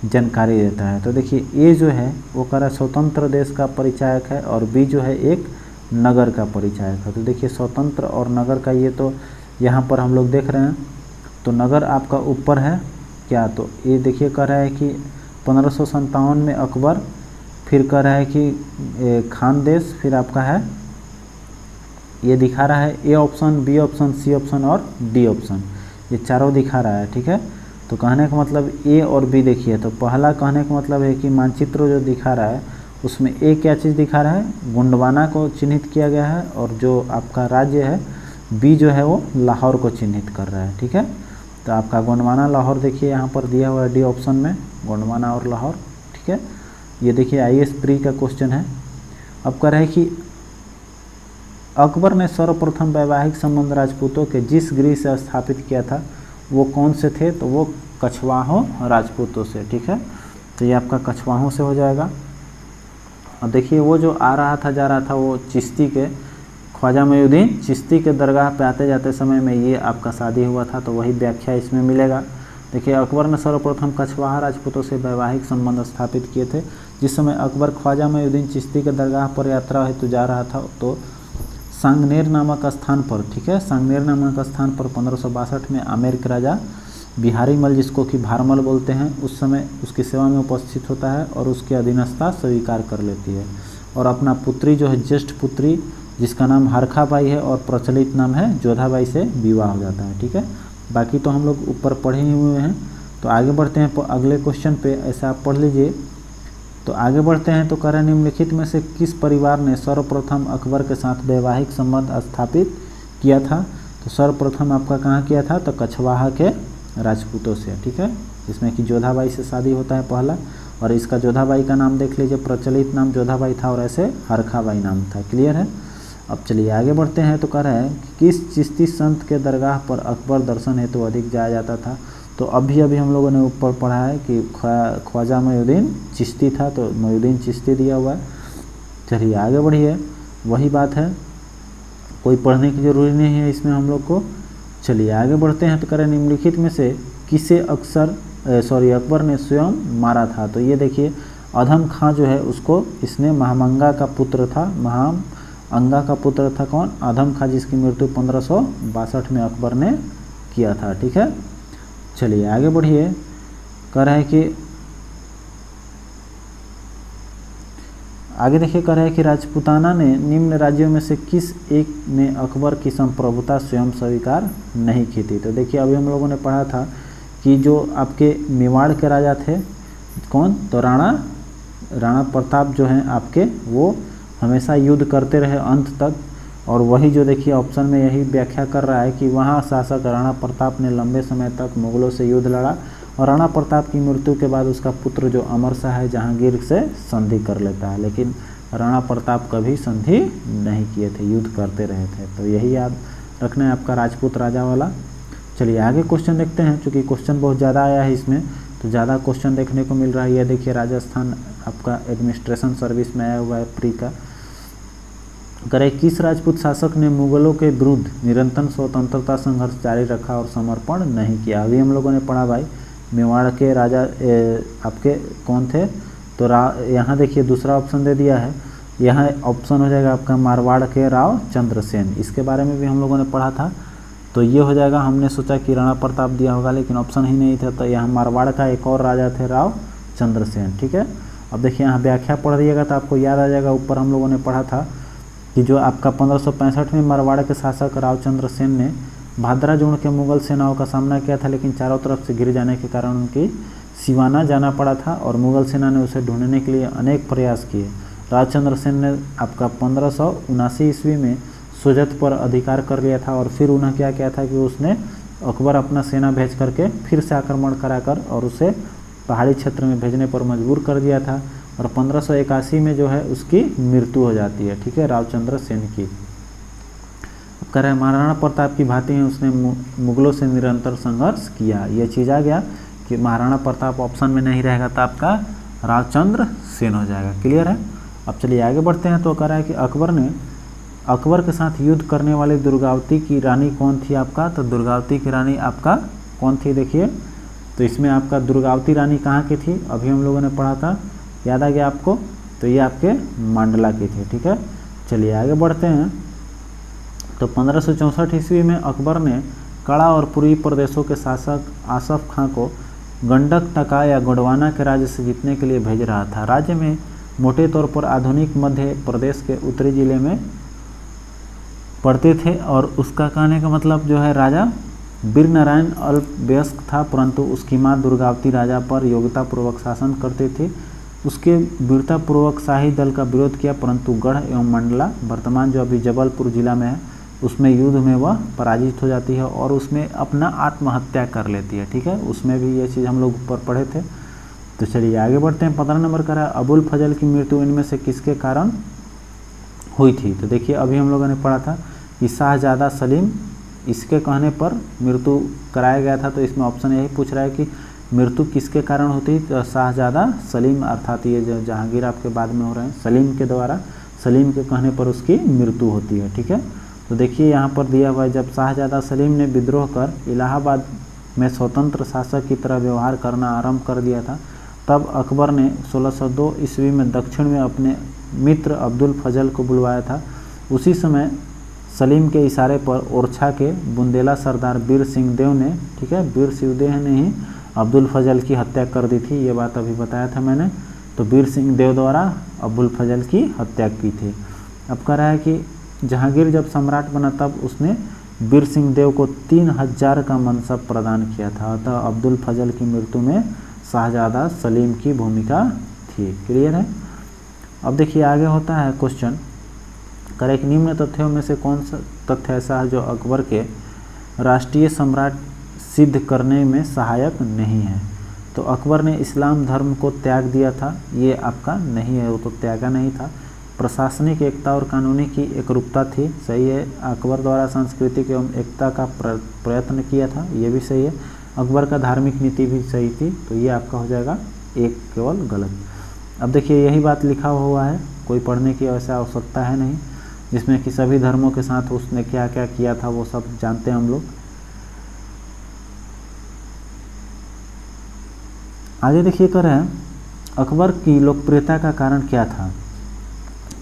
जानकारी देता है। तो देखिए ए जो है वो कह रहा है स्वतंत्र देश का परिचायक है और बी जो है एक नगर का परिचायक है। तो देखिए स्वतंत्र और नगर का ये तो यहाँ पर हम लोग देख रहे हैं, तो नगर आपका ऊपर है क्या, तो ये देखिए कह रहा है कि 1557 में अकबर, फिर कह रहा है कि खानदेश, फिर आपका है ये दिखा रहा है A option, B option, C option और डी ऑप्शन, ये चारों दिखा रहा है। ठीक है, तो कहने का मतलब ए और बी देखिए, तो पहला कहने का मतलब है कि मानचित्र जो दिखा रहा है उसमें ए क्या चीज़ दिखा रहा है, गोंडवाना को चिन्हित किया गया है, और जो आपका राज्य है बी जो है वो लाहौर को चिन्हित कर रहा है। ठीक है, तो आपका गोंडवाना लाहौर देखिए यहाँ पर दिया हुआ है डी ऑप्शन में, गोंडवाना और लाहौर। ठीक है, ये देखिए IAS प्री का क्वेश्चन है। अब कह रहे हैं कि अकबर ने सर्वप्रथम वैवाहिक संबंध राजपूतों के जिस गृह से स्थापित किया था वो कौन से थे, तो वो कछवाहों राजपूतों से। ठीक है, तो ये आपका कछवाहों से हो जाएगा। और देखिए वो जो आ रहा था जा रहा था वो चिश्ती के, ख्वाजा मोइनुद्दीन चिश्ती के दरगाह पे आते जाते समय में ये आपका शादी हुआ था, तो वही व्याख्या इसमें मिलेगा। देखिए अकबर ने सर्वप्रथम कछवाहा राजपूतों से वैवाहिक संबंध स्थापित किए थे। जिस समय अकबर ख्वाजा मोइनुद्दीन चिश्ती के दरगाह पर यात्रा हेतु जा रहा था तो सांगनेर नामक स्थान पर, ठीक है, सांगनेर नामक स्थान पर 1562 में आमेर के राजा बिहारी मल, जिसको कि भारमल बोलते हैं, उस समय उसकी सेवा में उपस्थित होता है और उसकी अधीनस्था स्वीकार कर लेती है और अपना पुत्री जो है ज्येष्ठ पुत्री जिसका नाम हरखाबाई है और प्रचलित नाम है जोधाबाई से विवाह हो जाता है। ठीक है, बाकी तो हम लोग ऊपर पढ़े ही हुए हैं, तो आगे बढ़ते हैं अगले क्वेश्चन पे, ऐसा आप पढ़ लीजिए। तो आगे बढ़ते हैं, तो कह रहे हैं निम्नलिखित में से किस परिवार ने सर्वप्रथम अकबर के साथ वैवाहिक संबंध स्थापित किया था, तो सर्वप्रथम आपका कहाँ किया था, तो कछवाहा के राजपूतों से। ठीक है, जिसमें कि जोधाबाई से शादी होता है पहला, और इसका जोधाबाई का नाम देख लीजिए, प्रचलित नाम जोधाबाई था और ऐसे हरखाबाई नाम था। क्लियर है। अब चलिए आगे बढ़ते हैं, तो कह रहे हैं कि किस चिश्ती संत के दरगाह पर अकबर दर्शन हेतु अधिक जाया जाता था, तो अभी हम लोगों ने ऊपर पढ़ा है कि ख्वाजा मोइनुद्दीन चिश्ती था, तो मोइनुद्दीन चिश्ती दिया हुआ है। चलिए आगे बढ़िए, वही बात है, कोई पढ़ने की ज़रूरी नहीं है इसमें हम लोग को। चलिए आगे बढ़ते हैं, तो कह रहे हैं निम्नलिखित में से किसे अकबर ने स्वयं मारा था, तो ये देखिए अधम खां जो है उसको इसने महामंगा का पुत्र था, महाअंगा का पुत्र था कौन, अधम खां, जिसकी मृत्यु 1562 में अकबर ने किया था। ठीक है, चलिए आगे बढ़िए, कह रहा है कि आगे देखिए, कह रहा है कि राजपूताना ने निम्न राज्यों में से किस एक में अकबर की संप्रभुता स्वयं स्वीकार नहीं की थी, तो देखिए अभी हम लोगों ने पढ़ा था कि जो आपके मेवाड़ के राजा थे कौन, तो राणा प्रताप जो हैं आपके, वो हमेशा युद्ध करते रहे अंत तक, और वही जो देखिए ऑप्शन में यही व्याख्या कर रहा है कि वहाँ शासक राणा प्रताप ने लंबे समय तक मुगलों से युद्ध लड़ा और राणा प्रताप की मृत्यु के बाद उसका पुत्र जो अमर शाह है जहांगीर से संधि कर लेता है, लेकिन राणा प्रताप कभी संधि नहीं किए थे, युद्ध करते रहे थे। तो यही याद रखना है आपका राजपूत राजा वाला। चलिए आगे क्वेश्चन देखते हैं, चूँकि क्वेश्चन बहुत ज़्यादा आया है इसमें, तो ज़्यादा क्वेश्चन देखने को मिल रहा है। यह देखिए राजस्थान आपका एडमिनिस्ट्रेशन सर्विस में आया हुआ है प्री का। करे किस राजपूत शासक ने मुगलों के विरुद्ध निरंतर स्वतंत्रता संघर्ष जारी रखा और समर्पण नहीं किया, अभी हम लोगों ने पढ़ा भाई मेवाड़ के राजा आपके कौन थे, तो यहाँ देखिए दूसरा ऑप्शन दे दिया है, यहाँ ऑप्शन हो जाएगा आपका मारवाड़ के राव चंद्रसेन, इसके बारे में भी हम लोगों ने पढ़ा था, तो ये हो जाएगा। हमने सोचा कि राणा प्रताप दिया होगा लेकिन ऑप्शन ही नहीं था, तो यहाँ मारवाड़ का एक और राजा थे राव चंद्रसेन। ठीक है, अब देखिए यहाँ व्याख्या पढ़ दिएगा तो आपको याद आ जाएगा, ऊपर हम लोगों ने पढ़ा था कि जो आपका 1565 में मारवाड़ के शासक रावचंद्र सेन ने भादरा जोड़ के मुगल सेनाओं का सामना किया था, लेकिन चारों तरफ से घिर जाने के कारण उनकी सिवाना जाना पड़ा था और मुगल सेना ने उसे ढूंढने के लिए अनेक प्रयास किए। रावचंद्र सेन ने आपका 1579 ईस्वी में सोजत पर अधिकार कर लिया था और फिर उन्हें क्या किया था कि उसने अकबर अपना सेना भेज करके फिर से आक्रमण कराकर और उसे पहाड़ी क्षेत्र में भेजने पर मजबूर कर दिया था और 1581 में जो है उसकी मृत्यु हो जाती है। ठीक है, रावचंद्र सेन की। कह रहे हैं महाराणा प्रताप की भांति है उसने मुगलों से निरंतर संघर्ष किया, ये चीज़ आ गया कि महाराणा प्रताप ऑप्शन में नहीं रहेगा तो आपका रावचंद्र सेन हो जाएगा। क्लियर है। अब चलिए आगे बढ़ते हैं, तो कह रहा है कि अकबर के साथ युद्ध करने वाली दुर्गावती की रानी कौन थी आपका, तो दुर्गावती की रानी आपका कौन थी, देखिए तो इसमें आपका दुर्गावती रानी कहाँ की थी, अभी हम लोगों ने पढ़ा था, याद आ गया आपको, तो ये आपके मंडला की थी। ठीक है, चलिए आगे बढ़ते हैं। तो 1564 ईस्वी में अकबर ने कड़ा और पूर्वी प्रदेशों के शासक आसफ खां को गंडक, टका या गोंडवाना के राज्य से जीतने के लिए भेज रहा था। राज्य में मोटे तौर पर आधुनिक मध्य प्रदेश के उत्तरी जिले में पड़ते थे और उसका कहने का मतलब जो है राजा वीर नारायण अल्पवयस्क था, परंतु उसकी मां दुर्गावती राजा पर योग्यतापूर्वक शासन करते थे। उसके वीरतापूर्वक शाही दल का विरोध किया, परंतु गढ़ एवं मंडला, वर्तमान जो अभी जबलपुर जिला में है, उसमें युद्ध में वह पराजित हो जाती है और उसमें अपना आत्महत्या कर लेती है। ठीक है, उसमें भी ये चीज़ हम लोग ऊपर पढ़े थे। तो चलिए आगे बढ़ते हैं। 15 नंबर का है अबुल फजल की मृत्यु इनमें से किसके कारण हुई थी। तो देखिए अभी हम लोगों ने पढ़ा था कि शाहजादा सलीम, इसके कहने पर मृत्यु कराया गया था। तो इसमें ऑप्शन यही पूछ रहा है कि मृत्यु किसके कारण होती। तो शाहजादा सलीम अर्थात ये जो जहांगीर आपके बाद में हो रहे हैं, सलीम के द्वारा, सलीम के कहने पर उसकी मृत्यु होती है। ठीक है, तो देखिए यहाँ पर दिया हुआ है, जब शाहजादा सलीम ने विद्रोह कर इलाहाबाद में स्वतंत्र शासक की तरह व्यवहार करना आरंभ कर दिया था, तब अकबर ने 1602 ईस्वी में दक्षिण में अपने मित्र अब्दुल फजल को बुलवाया था। उसी समय सलीम के इशारे पर ओरछा के बुंदेला सरदार वीर सिंह देव ने, ठीक है, वीर सिंहदेव ने ही अब्दुल फजल की हत्या कर दी थी। ये बात अभी बताया था मैंने। तो वीर सिंह देव द्वारा अब्दुल फजल की हत्या की थी। अब कह रहा है कि जहांगीर जब सम्राट बना तब उसने वीर सिंह देव को 3000 का मनसब प्रदान किया था। अतः अब्दुल फजल की मृत्यु में शाहजादा सलीम की भूमिका थी। क्लियर है। अब देखिए आगे होता है क्वेश्चन, करें कि निम्न तथ्यों में से कौन सा तथ्य ऐसा है जो अकबर के राष्ट्रीय सम्राट सिद्ध करने में सहायक नहीं है। तो अकबर ने इस्लाम धर्म को त्याग दिया था, ये आपका नहीं है, वो तो त्यागा नहीं था। प्रशासनिक एकता और कानूनी की एकरूपता थी, सही है। अकबर द्वारा सांस्कृतिक एवं एकता का प्रयत्न किया था, ये भी सही है। अकबर का धार्मिक नीति भी सही थी, तो ये आपका हो जाएगा एक केवल गलत। अब देखिए यही बात लिखा हुआ है, कोई पढ़ने की ऐसा आवश्यकता है नहीं, जिसमें कि सभी धर्मों के साथ उसने क्या क्या किया था वो सब जानते हैं हम लोग। आगे देखिए कर रहे हैं अकबर की लोकप्रियता का कारण क्या था।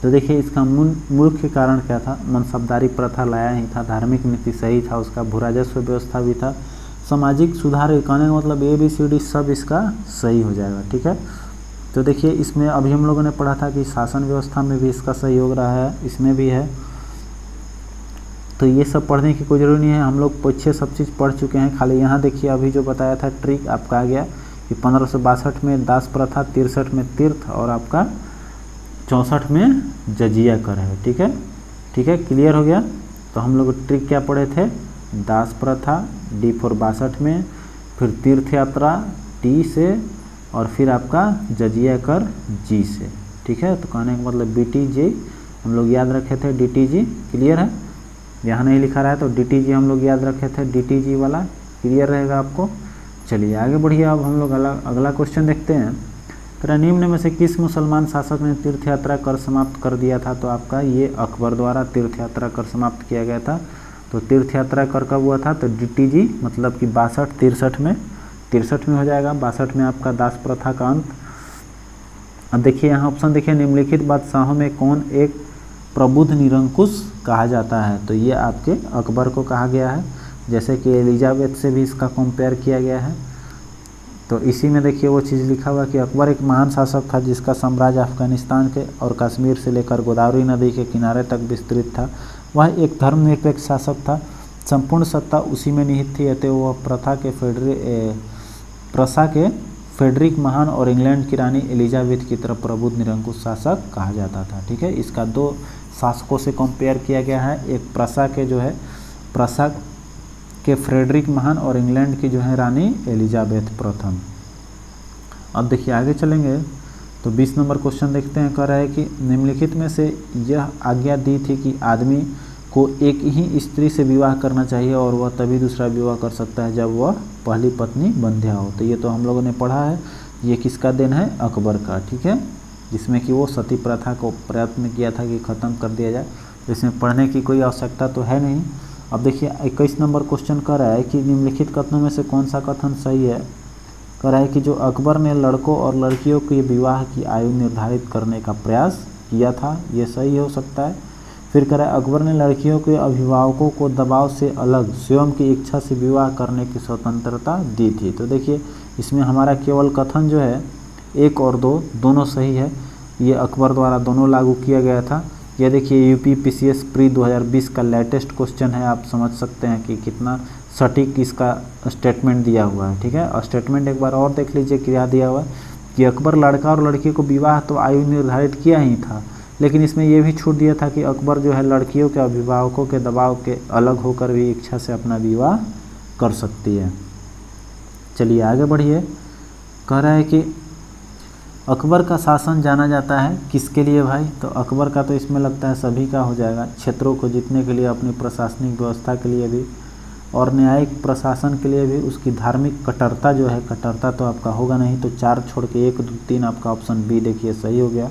तो देखिए इसका मुख्य कारण क्या था, मनसबदारी प्रथा लाया ही था, धार्मिक नीति सही था, उसका भूराजस्व व्यवस्था भी था, सामाजिक सुधार, कहने का मतलब ABCD सब इसका सही हो जाएगा। ठीक है, तो देखिए इसमें अभी हम लोगों ने पढ़ा था कि शासन व्यवस्था में भी इसका सहयोग रहा है, इसमें भी है। तो ये सब पढ़ने की कोई ज़रूरी नहीं है, हम लोग पीछे सब चीज़ पढ़ चुके हैं। खाली यहाँ देखिए अभी जो बताया था ट्रिक आपका आ गया कि 1562 में दास प्रथा, 63 में तीर्थ और आपका 64 में जजिया कर है। ठीक है, ठीक है, क्लियर हो गया। तो हम लोग ट्रिक क्या पढ़े थे, दास प्रथा D for 62 में, फिर तीर्थ यात्रा T से, और फिर आपका जजिया कर G से। ठीक है, तो कहने का मतलब BTG हम लोग याद रखे थे, DTG क्लियर है। यहाँ नहीं लिखा रहा है तो DTG हम लोग याद रखे थे, DTG वाला क्लियर रहेगा आपको। चलिए आगे बढ़िए, अब हम लोग अगला क्वेश्चन देखते हैं। तो निम्न में से किस मुसलमान शासक ने तीर्थ यात्रा कर समाप्त कर दिया था। तो आपका ये अकबर द्वारा तीर्थ यात्रा कर समाप्त किया गया था। तो तीर्थ यात्रा कर कब हुआ था, तो DTG मतलब कि 62-63 में, 63 में हो जाएगा। 62 में आपका दास प्रथा का अंत। अब देखिए यहाँ ऑप्शन देखिए, निम्नलिखित बादशाहों में कौन एक प्रबुद्ध निरंकुश कहा जाता है। तो ये आपके अकबर को कहा गया है, जैसे कि एलिजाबेथ से भी इसका कंपेयर किया गया है। तो इसी में देखिए वो चीज़ लिखा हुआ कि अकबर एक महान शासक था जिसका साम्राज्य अफगानिस्तान के और कश्मीर से लेकर गोदावरी नदी के किनारे तक विस्तृत था। वह एक धर्मनिरपेक्ष शासक था, संपूर्ण सत्ता उसी में निहित थी, अतः वह प्रसा के फेडरिक महान और इंग्लैंड की रानी एलिजाबेथ की तरफ प्रबुद्ध निरंकुश शासक कहा जाता था। ठीक है, इसका दो शासकों से कंपेयर किया गया है, एक प्रसा के जो है प्रसा के फ्रेडरिक महान और इंग्लैंड की जो है रानी एलिजाबेथ प्रथम। अब देखिए आगे चलेंगे तो 20 नंबर क्वेश्चन देखते हैं। कह रहा है कि निम्नलिखित में से यह आज्ञा दी थी कि आदमी को एक ही स्त्री से विवाह करना चाहिए और वह तभी दूसरा विवाह कर सकता है जब वह पहली पत्नी बंध्या हो। तो ये तो हम लोगों ने पढ़ा है, ये किसका देन है, अकबर का। ठीक है, जिसमें कि वो सती प्रथा को प्रयत्न किया था कि ख़त्म कर दिया जाए। तो इसमें पढ़ने की कोई आवश्यकता तो है नहीं। अब देखिए 21 नंबर क्वेश्चन कर रहा है कि निम्नलिखित कथनों में से कौन सा कथन सही है। कह रहा है कि जो अकबर ने लड़कों और लड़कियों के विवाह की आयु निर्धारित करने का प्रयास किया था, ये सही हो सकता है। फिर कह रहा है अकबर ने लड़कियों के अभिभावकों को दबाव से अलग स्वयं की इच्छा से विवाह करने की स्वतंत्रता दी थी। तो देखिए इसमें हमारा केवल कथन जो है 1 और 2 दोनों सही है, ये अकबर द्वारा दोनों लागू किया गया था। ये देखिए यूपी पीसीएस प्री 2020 का लेटेस्ट क्वेश्चन है, आप समझ सकते हैं कि कितना सटीक इसका स्टेटमेंट दिया हुआ है। ठीक है, और स्टेटमेंट एक बार और देख लीजिए क्या दिया हुआ है कि अकबर लड़का और लड़की को विवाह तो आयु निर्धारित किया ही था, लेकिन इसमें यह भी छूट दिया था कि अकबर जो है लड़कियों के अभिभावकों के दबाव के अलग होकर भी इच्छा से अपना विवाह कर सकती है। चलिए आगे बढ़िए। कह रहा है कि अकबर का शासन जाना जाता है किसके लिए भाई, तो अकबर का तो इसमें लगता है सभी का हो जाएगा, क्षेत्रों को जीतने के लिए, अपनी प्रशासनिक व्यवस्था के लिए भी और न्यायिक प्रशासन के लिए भी। उसकी धार्मिक कट्टरता जो है, कट्टरता तो आपका होगा नहीं, तो 4 छोड़ के 1 2 3 आपका ऑप्शन बी देखिए सही हो गया।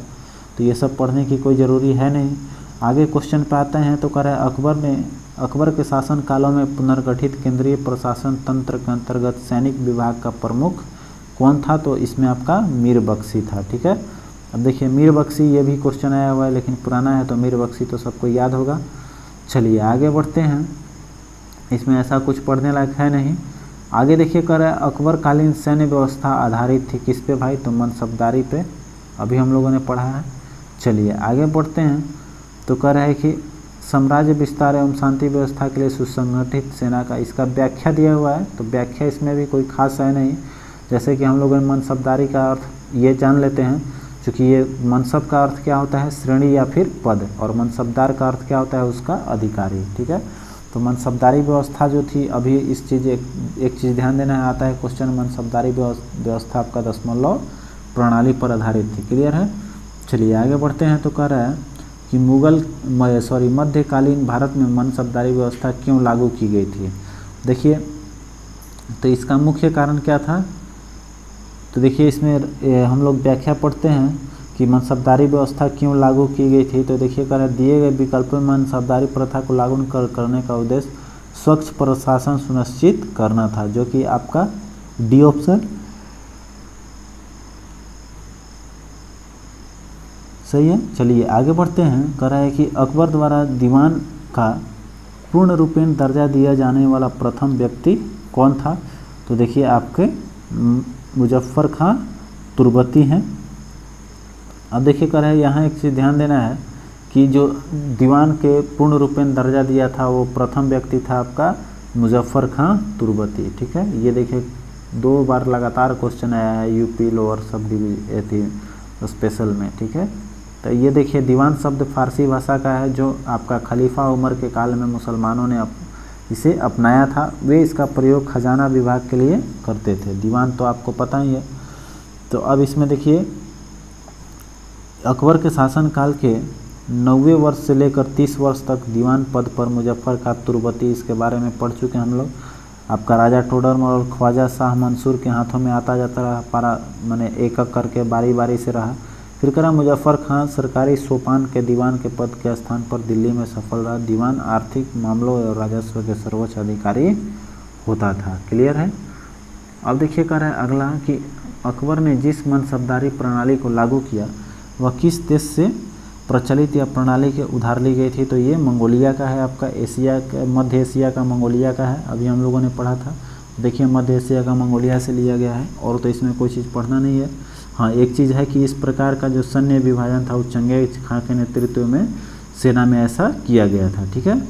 तो ये सब पढ़ने की कोई ज़रूरी है नहीं। आगे क्वेश्चन पे आते हैं तो कह रहा है अकबर के शासन कालों में पुनर्गठित केंद्रीय प्रशासन तंत्र के अंतर्गत सैनिक विभाग का प्रमुख कौन था, तो इसमें आपका मीर बख्शी था। ठीक है, अब देखिए मीर बख्शी, ये भी क्वेश्चन आया हुआ है लेकिन पुराना है, तो मीर बख्शी तो सबको याद होगा। चलिए आगे बढ़ते हैं, इसमें ऐसा कुछ पढ़ने लायक है नहीं। आगे देखिए कह रहा है अकबर कालीन सैन्य व्यवस्था आधारित थी किस पे भाई, तो मनसबदारी पे, अभी हम लोगों ने पढ़ा है। चलिए आगे बढ़ते हैं तो कह रहा है कि साम्राज्य विस्तार एवं शांति व्यवस्था के लिए सुसंगठित सेना का, इसका व्याख्या दिया हुआ है, तो व्याख्या इसमें भी कोई खास है नहीं। जैसे कि हम लोगों ने मनसबदारी का अर्थ ये जान लेते हैं, क्योंकि ये मनसब का अर्थ क्या होता है, श्रेणी या फिर पद, और मनसबदार का अर्थ क्या होता है, उसका अधिकारी। ठीक है, तो मनसबदारी व्यवस्था जो थी, अभी इस चीज़ एक चीज़ ध्यान देना आता है क्वेश्चन, मनसबदारी व्यवस्था आपका दशमलव प्रणाली पर आधारित थी। क्लियर है। चलिए आगे बढ़ते हैं तो कह रहा है कि मध्यकालीन भारत में मनसबदारी व्यवस्था क्यों लागू की गई थी। देखिए तो इसका मुख्य कारण क्या था, तो देखिए इसमें हम लोग व्याख्या पढ़ते हैं कि मनसबदारी व्यवस्था क्यों लागू की गई थी। तो देखिए कह रहा है दिए गए विकल्पों में मनसबदारी प्रथा को लागू करने का उद्देश्य स्वच्छ प्रशासन सुनिश्चित करना था, जो कि आपका डी ऑप्शन सही है। चलिए आगे बढ़ते हैं। कह रहा है कि अकबर द्वारा दीवान का पूर्ण रूपेण दर्जा दिया जाने वाला प्रथम व्यक्ति कौन था, तो देखिए आपके मुजफ्फर खां तुर्बती हैं। अब देखिए कह रहा है यहाँ एक चीज़ ध्यान देना है कि जो दीवान के पूर्ण रूपेण दर्जा दिया था वो प्रथम व्यक्ति था आपका मुजफ्फर खां तुर्बती। ठीक है, ये देखिए 2 बार लगातार क्वेश्चन आया है UP lower sub division special में। ठीक है, तो ये देखिए दीवान शब्द फारसी भाषा का है, जो आपका खलीफा उमर के काल में मुसलमानों ने इसे अपनाया था। वे इसका प्रयोग खजाना विभाग के लिए करते थे। दीवान तो आपको पता ही है। तो अब इसमें देखिए अकबर के शासनकाल के 90 वर्ष से लेकर 30 वर्ष तक दीवान पद पर मुजफ्फर खां तुर्बती, इसके बारे में पढ़ चुके हैं हम लोग। आपका राजा टोडरमल और ख्वाजा शाह मंसूर के हाथों में आता जाता रहा, पारा मैंने एक एक करके बारी बारी से रहा। फिर करा मुजफ्फर खां सरकारी सोपान के दीवान के पद के स्थान पर दिल्ली में सफल रहा। दीवान आर्थिक मामलों और राजस्व के सर्वोच्च अधिकारी होता था। क्लियर है। अब देखिए कह रहा है अगला कि अकबर ने जिस मनसबदारी प्रणाली को लागू किया वह किस देश से प्रचलित या प्रणाली के उधार ली गई थी, तो ये मंगोलिया का है, आपका एशिया का, मध्य एशिया का मंगोलिया का है। अभी हम लोगों ने पढ़ा था, देखिए मध्य एशिया का मंगोलिया से लिया गया है, और तो इसमें कोई चीज़ पढ़ना नहीं है। हाँ, एक चीज़ है कि इस प्रकार का जो सैन्य विभाजन था वो चंगेज खां के नेतृत्व में सेना में ऐसा किया गया था। ठीक है,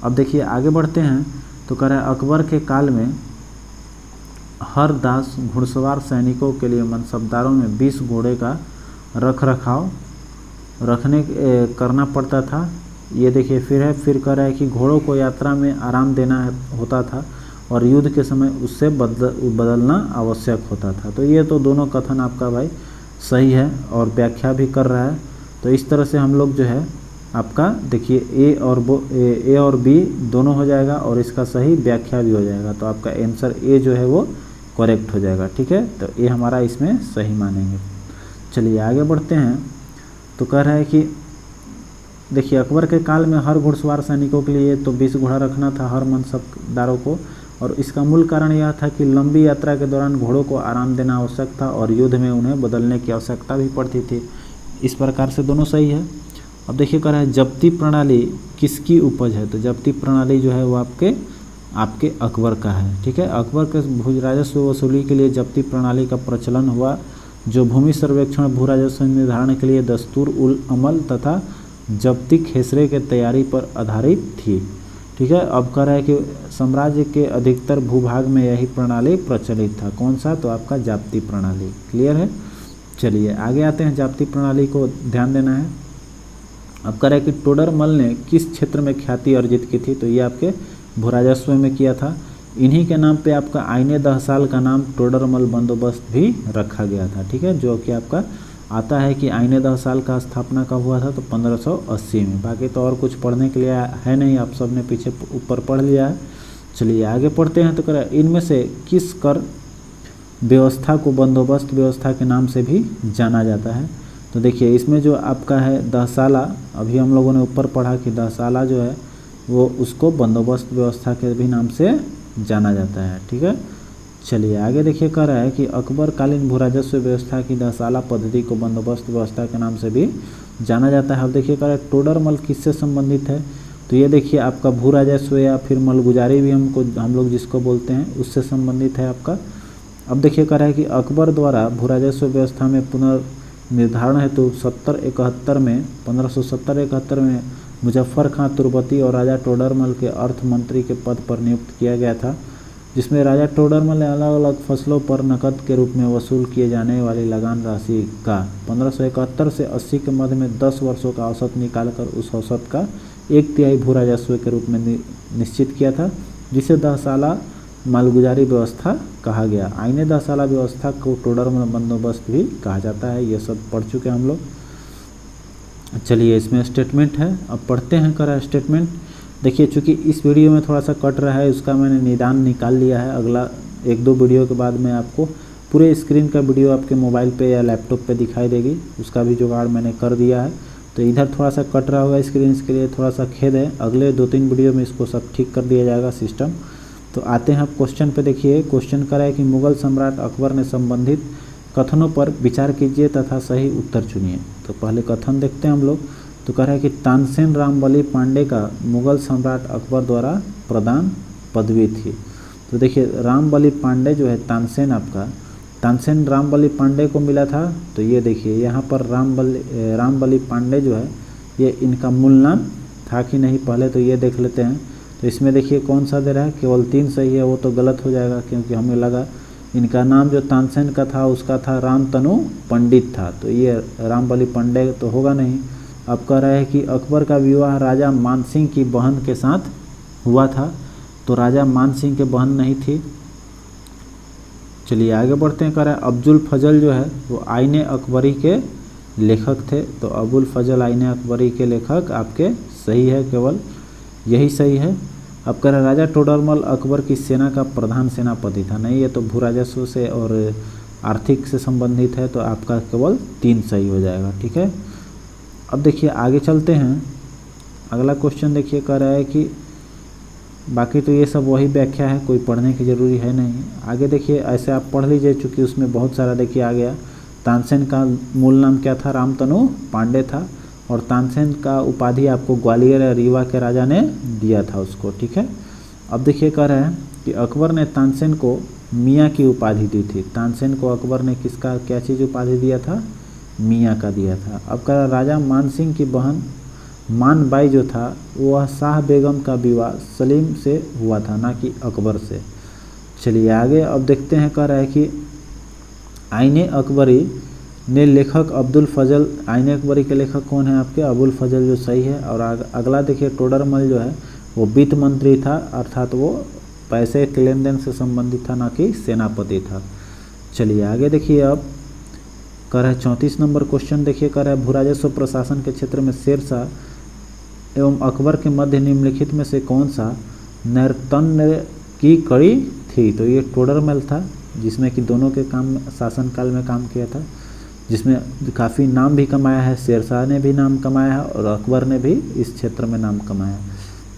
अब देखिए आगे बढ़ते हैं तो कह रहा है अकबर के काल में हर दास घुड़सवार सैनिकों के लिए मनसबदारों में 20 घोड़े का रख रखाव करना पड़ता था। ये देखिए फिर कह रहा है कि घोड़ों को यात्रा में आराम देना होता था और युद्ध के समय उससे बदलना आवश्यक होता था। तो ये तो दोनों कथन आपका भाई सही है और व्याख्या भी कर रहा है। तो इस तरह से हम लोग जो है आपका देखिए ए और बी दोनों हो जाएगा और इसका सही व्याख्या भी हो जाएगा। तो आपका आंसर ए जो है वो करेक्ट हो जाएगा। ठीक है, तो ये हमारा इसमें सही मानेंगे। चलिए आगे बढ़ते हैं तो कह रहा है कि देखिए अकबर के काल में हर घुड़सवार सैनिकों के लिए तो 20 घोड़ा रखना था हर मनसबदारों को, और इसका मूल कारण यह था कि लंबी यात्रा के दौरान घोड़ों को आराम देना आवश्यक था और युद्ध में उन्हें बदलने की आवश्यकता भी पड़ती थी। इस प्रकार से दोनों सही है। अब देखिए कह रहा है जब्ती प्रणाली किसकी उपज है, तो जब्ती प्रणाली जो है वो आपके अकबर का है। ठीक है, अकबर के भू राजस्व वसूली के लिए जब्ती प्रणाली का प्रचलन हुआ, जो भूमि सर्वेक्षण, भू राजस्व निर्धारण के लिए दस्तूर उल अमल तथा जब्ती खेसरे के तैयारी पर आधारित थी। ठीक है, अब कह रहा है कि साम्राज्य के अधिकतर भूभाग में यही प्रणाली प्रचलित था। कौन सा, तो आपका जाप्ती प्रणाली। क्लियर है। चलिए आगे आते हैं, जाप्ती प्रणाली को ध्यान देना है। अब कह रहा है कि टोडरमल ने किस क्षेत्र में ख्याति अर्जित की थी, तो ये आपके भू राजस्व में किया था। इन्हीं के नाम पे आपका आईने 10 साल का नाम टोडरमल बंदोबस्त भी रखा गया था। ठीक है, जो कि आपका आता है कि आईने 10 साल का स्थापना कब हुआ था, तो 1580 में। बाकी तो और कुछ पढ़ने के लिए है नहीं, आप सब ने पीछे ऊपर पढ़ लिया है। चलिए आगे पढ़ते हैं। तो कह रहा है इनमें से किस कर व्यवस्था को बंदोबस्त व्यवस्था के नाम से भी जाना जाता है, तो देखिए इसमें जो आपका है 10 साला, अभी हम लोगों ने ऊपर पढ़ा कि 10 साला जो है वो उसको बंदोबस्त व्यवस्था के भी नाम से जाना जाता है। ठीक है, चलिए आगे देखिए कह रहा है कि अकबर कालीन भू राजस्व व्यवस्था की 10 साला पद्धति को बंदोबस्त व्यवस्था के नाम से भी जाना जाता है। अब देखिए कह रहा है टोडरमल किससे संबंधित है, तो ये देखिए आपका भू राजस्व या फिर मलगुजारी भी हम लोग जिसको बोलते हैं उससे संबंधित है आपका। अब देखिए कह रहा है कि अकबर द्वारा भू राजस्व व्यवस्था में पुनर्निर्धारण है, तो 1570-71 में मुजफ्फर खां तुर्बती और राजा टोडरमल के अर्थ मंत्री के पद पर नियुक्त किया गया था, जिसमें राजा टोडरमल ने अलग अलग फसलों पर नकद के रूप में वसूल किए जाने वाली लगान राशि का 1571 से 80 के मध्य में 10 वर्षों का औसत निकालकर उस औसत का 1/3 भू राजस्व के रूप में निश्चित किया था, जिसे 10 साला मालगुजारी व्यवस्था कहा गया। आईने 10 साला व्यवस्था को टोडरमल बंदोबस्त भी कहा जाता है। ये सब पढ़ चुके हैं हम लोग। चलिए इसमें स्टेटमेंट है, अब पढ़ते हैं। करा स्टेटमेंट देखिए, चूँकि इस वीडियो में थोड़ा सा कट रहा है, उसका मैंने निदान निकाल लिया है। अगला 1-2 वीडियो के बाद मैं आपको पूरे स्क्रीन का वीडियो आपके मोबाइल पे या लैपटॉप पे दिखाई देगी, उसका भी जुगाड़ मैंने कर दिया है। तो इधर थोड़ा सा कट रहा होगा स्क्रीन, इसके लिए थोड़ा सा खेद है। अगले 2-3 वीडियो में इसको सब ठीक कर दिया जाएगा सिस्टम। तो आते हैं अब क्वेश्चन पे। देखिए क्वेश्चन करा है कि मुगल सम्राट अकबर ने संबंधित कथनों पर विचार कीजिए तथा सही उत्तर चुनिए। तो पहले कथन देखते हैं हम लोग। तो कह रहा है कि तानसेन रामबली पांडे का मुगल सम्राट अकबर द्वारा प्रदान पदवी थी। तो देखिए रामबली पांडे जो है तानसेन रामबली पांडे को मिला था। तो ये देखिए यहाँ पर रामबली पांडे जो है ये इनका मूल नाम था कि नहीं, पहले तो ये देख लेते हैं। तो इसमें देखिए कौन सा दे रहा है, केवल 3 सही है, वो तो गलत हो जाएगा क्योंकि हमें लगा इनका नाम जो तानसेन का था उसका था रामतनु पंडित था, तो ये रामबली पांडे तो होगा नहीं। अब कह रहा है कि अकबर का विवाह राजा मानसिंह की बहन के साथ हुआ था, तो राजा मानसिंह के बहन नहीं थी। चलिए आगे बढ़ते हैं। कह रहा है अब्दुल फजल जो है वो आईने अकबरी के लेखक थे। तो अबुल फजल आईने अकबरी के लेखक आपके सही है, केवल यही सही है। अब कह रहा है राजा टोडरमल अकबर की सेना का प्रधान सेनापति था। नहीं, ये तो भू राजस्व से और आर्थिक से संबंधित है, तो आपका केवल 3 सही हो जाएगा। ठीक है, अब देखिए आगे चलते हैं। अगला क्वेश्चन देखिए कह रहा है कि बाकी तो ये सब वही व्याख्या है, कोई पढ़ने की ज़रूरी है नहीं। आगे देखिए ऐसे आप पढ़ लीजिए, चूँकि उसमें बहुत सारा देखिए आ गया। तानसेन का मूल नाम क्या था, रामतनु पांडे था, और तानसेन का उपाधि आपको ग्वालियर या रीवा के राजा ने दिया था उसको। ठीक है, अब देखिए कह रहे हैं कि अकबर ने तानसेन को मियाँ की उपाधि दी थी। तानसेन को अकबर ने किसका क्या चीज़ उपाधि दिया था, मियाँ का दिया था। अब कह रहा राजा मानसिंह की बहन मानबाई जो था वह शाह बेगम का विवाह सलीम से हुआ था, ना कि अकबर से। चलिए आगे अब देखते हैं। कह रहा है कि आईने अकबरी ने लेखक अब्दुल फजल, आईने अकबरी के लेखक कौन है आपके, अबुल फजल जो सही है। और अगला देखिए टोडरमल जो है वो वित्त मंत्री था, अर्थात वो पैसे के लेन देन से संबंधित था, ना कि सेनापति था। चलिए आगे देखिए। अब कह रहा है 34 नंबर क्वेश्चन देखिए। कह रहा है भू राजस्व प्रशासन के क्षेत्र में शेरशाह एवं अकबर के मध्य निम्नलिखित में से कौन सा नैर्तन्य की कड़ी थी। तो ये टोडरमल था, जिसमें कि दोनों के काम शासनकाल में काम किया था, जिसमें काफ़ी नाम भी कमाया है। शेरशाह ने भी नाम कमाया है और अकबर ने भी इस क्षेत्र में नाम कमाया।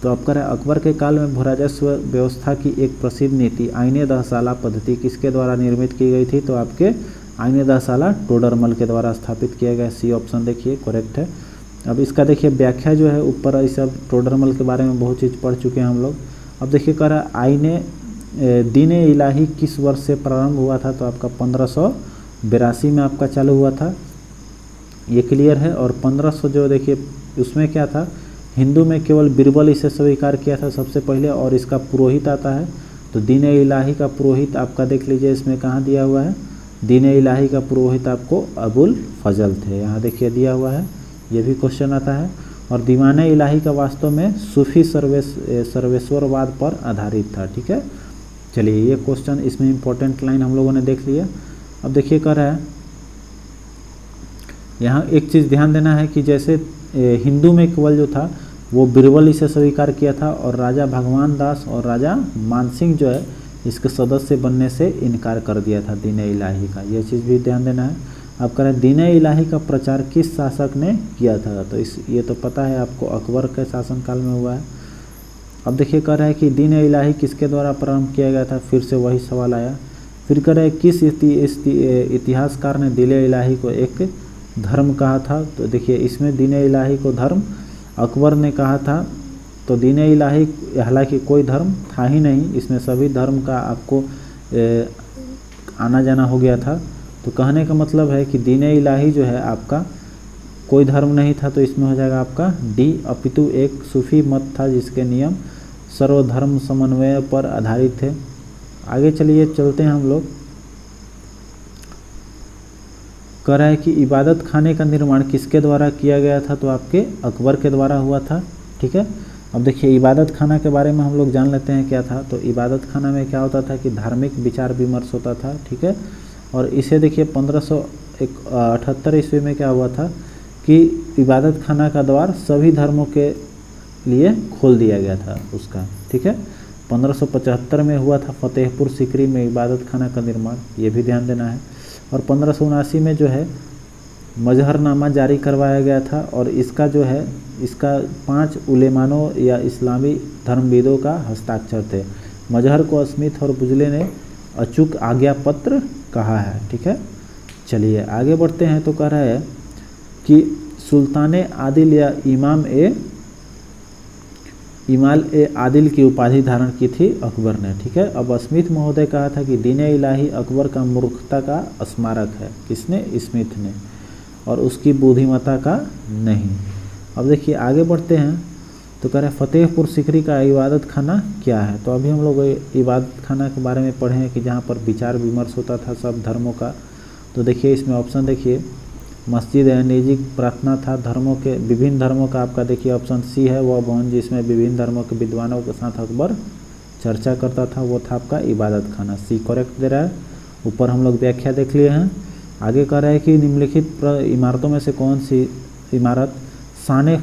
तो अब कह रहा है अकबर के काल में भू राजस्व व्यवस्था की एक प्रसिद्ध नीति आईने 10 साला पद्धति किसके द्वारा निर्मित की गई थी। तो आपके आईने 10 साला टोडरमल के द्वारा स्थापित किया गया। सी ऑप्शन देखिए करेक्ट है। अब इसका देखिए व्याख्या जो है ऊपर इस सब टोडरमल के बारे में बहुत चीज़ पढ़ चुके हैं हम लोग। अब देखिए कह रहा है आईने दीन इलाही किस वर्ष से प्रारंभ हुआ था, तो आपका 1582 में आपका चालू हुआ था, ये क्लियर है। और 1500 जो देखिए उसमें क्या था, हिंदू में केवल बीरबल इसे स्वीकार किया था सबसे पहले, और इसका पुरोहित आता है, तो दीन इलाही का पुरोहित आपका देख लीजिए इसमें कहाँ दिया हुआ है, दीन इलाही का पुरोहित आपको अबुल फजल थे, यहाँ देखिए दिया हुआ है, ये भी क्वेश्चन आता है। और दीवान इलाही का वास्तव में सूफी सर्वेश्वरवाद पर आधारित था, ठीक है। चलिए ये क्वेश्चन इसमें इंपॉर्टेंट लाइन हम लोगों ने देख लिया। अब देखिए कह रहा है यहाँ एक चीज़ ध्यान देना है कि जैसे हिंदू में केवल जो था वो बीरबल इसे स्वीकार किया था, और राजा भगवान दास और राजा मानसिंह जो है इसके सदस्य बनने से इनकार कर दिया था दीन इलाही का, ये चीज़ भी ध्यान देना है। अब कह रहे हैं दीन इलाही का प्रचार किस शासक ने किया था, तो ये तो पता है आपको, अकबर के शासनकाल में हुआ है। अब देखिए कह रहा है कि दीन इलाही किसके द्वारा प्रारंभ किया गया था, फिर से वही सवाल आया। फिर कह रहे हैं किस इतिहासकार ने दीन इलाही को एक धर्म कहा था, तो देखिए इसमें दीन इलाही को धर्म अकबर ने कहा था, तो दीन इलाही हालांकि कोई धर्म था ही नहीं, इसमें सभी धर्म का आपको आना जाना हो गया था। तो कहने का मतलब है कि दीन इलाही जो है आपका कोई धर्म नहीं था, तो इसमें हो जाएगा आपका डी, अपितु एक सूफी मत था जिसके नियम सर्वधर्म समन्वय पर आधारित थे। आगे चलिए चलते हैं हम लोग। कह रहा है कि इबादत खाने का निर्माण किसके द्वारा किया गया था, तो आपके अकबर के द्वारा हुआ था, ठीक है। अब देखिए इबादत खाना के बारे में हम लोग जान लेते हैं क्या था। तो इबादत खाना में क्या होता था कि धार्मिक विचार विमर्श होता था, ठीक है। और इसे देखिए 1578 ईस्वी में क्या हुआ था कि इबादत खाना का द्वार सभी धर्मों के लिए खोल दिया गया था उसका, ठीक है। 1575 में हुआ था फतेहपुर सीकरी में इबादत खाना का निर्माण, ये भी ध्यान देना है। और 1579 में जो है मजहरनामा जारी करवाया गया था, और इसका जो है इसका 5 उलेमानों या इस्लामी धर्मविदों का हस्ताक्षर थे। मजहर को स्मिथ और बुजले ने अचूक आज्ञा पत्र कहा है, ठीक है। चलिए आगे बढ़ते हैं। तो कह रहा है कि सुल्तान आदिल या इमाल ए आदिल की उपाधि धारण की थी अकबर ने, ठीक है। अब स्मिथ महोदय कहा था कि दीन इलाही अकबर का मूर्खता का स्मारक है, किसने, स्मिथ ने, और उसकी बुद्धिमत्ता का नहीं। अब देखिए आगे बढ़ते हैं। तो कह रहे हैं फतेहपुर सीकरी का इबादत खाना क्या है, तो अभी हम लोग इबादत खाना के बारे में पढ़े हैं कि जहाँ पर विचार विमर्श होता था सब धर्मों का। तो देखिए इसमें ऑप्शन देखिए, मस्जिद है, निजी प्रार्थना था, धर्मों के विभिन्न धर्मों का आपका देखिए ऑप्शन सी है, वह भवन जिसमें विभिन्न धर्मों के विद्वानों के साथ अकबर चर्चा करता था, वो था आपका इबादत खाना, सी करेक्ट दे रहा है। ऊपर हम लोग व्याख्या देख लिए हैं। आगे कह रहा है कि निम्नलिखित इमारतों में से कौन सी इमारत शान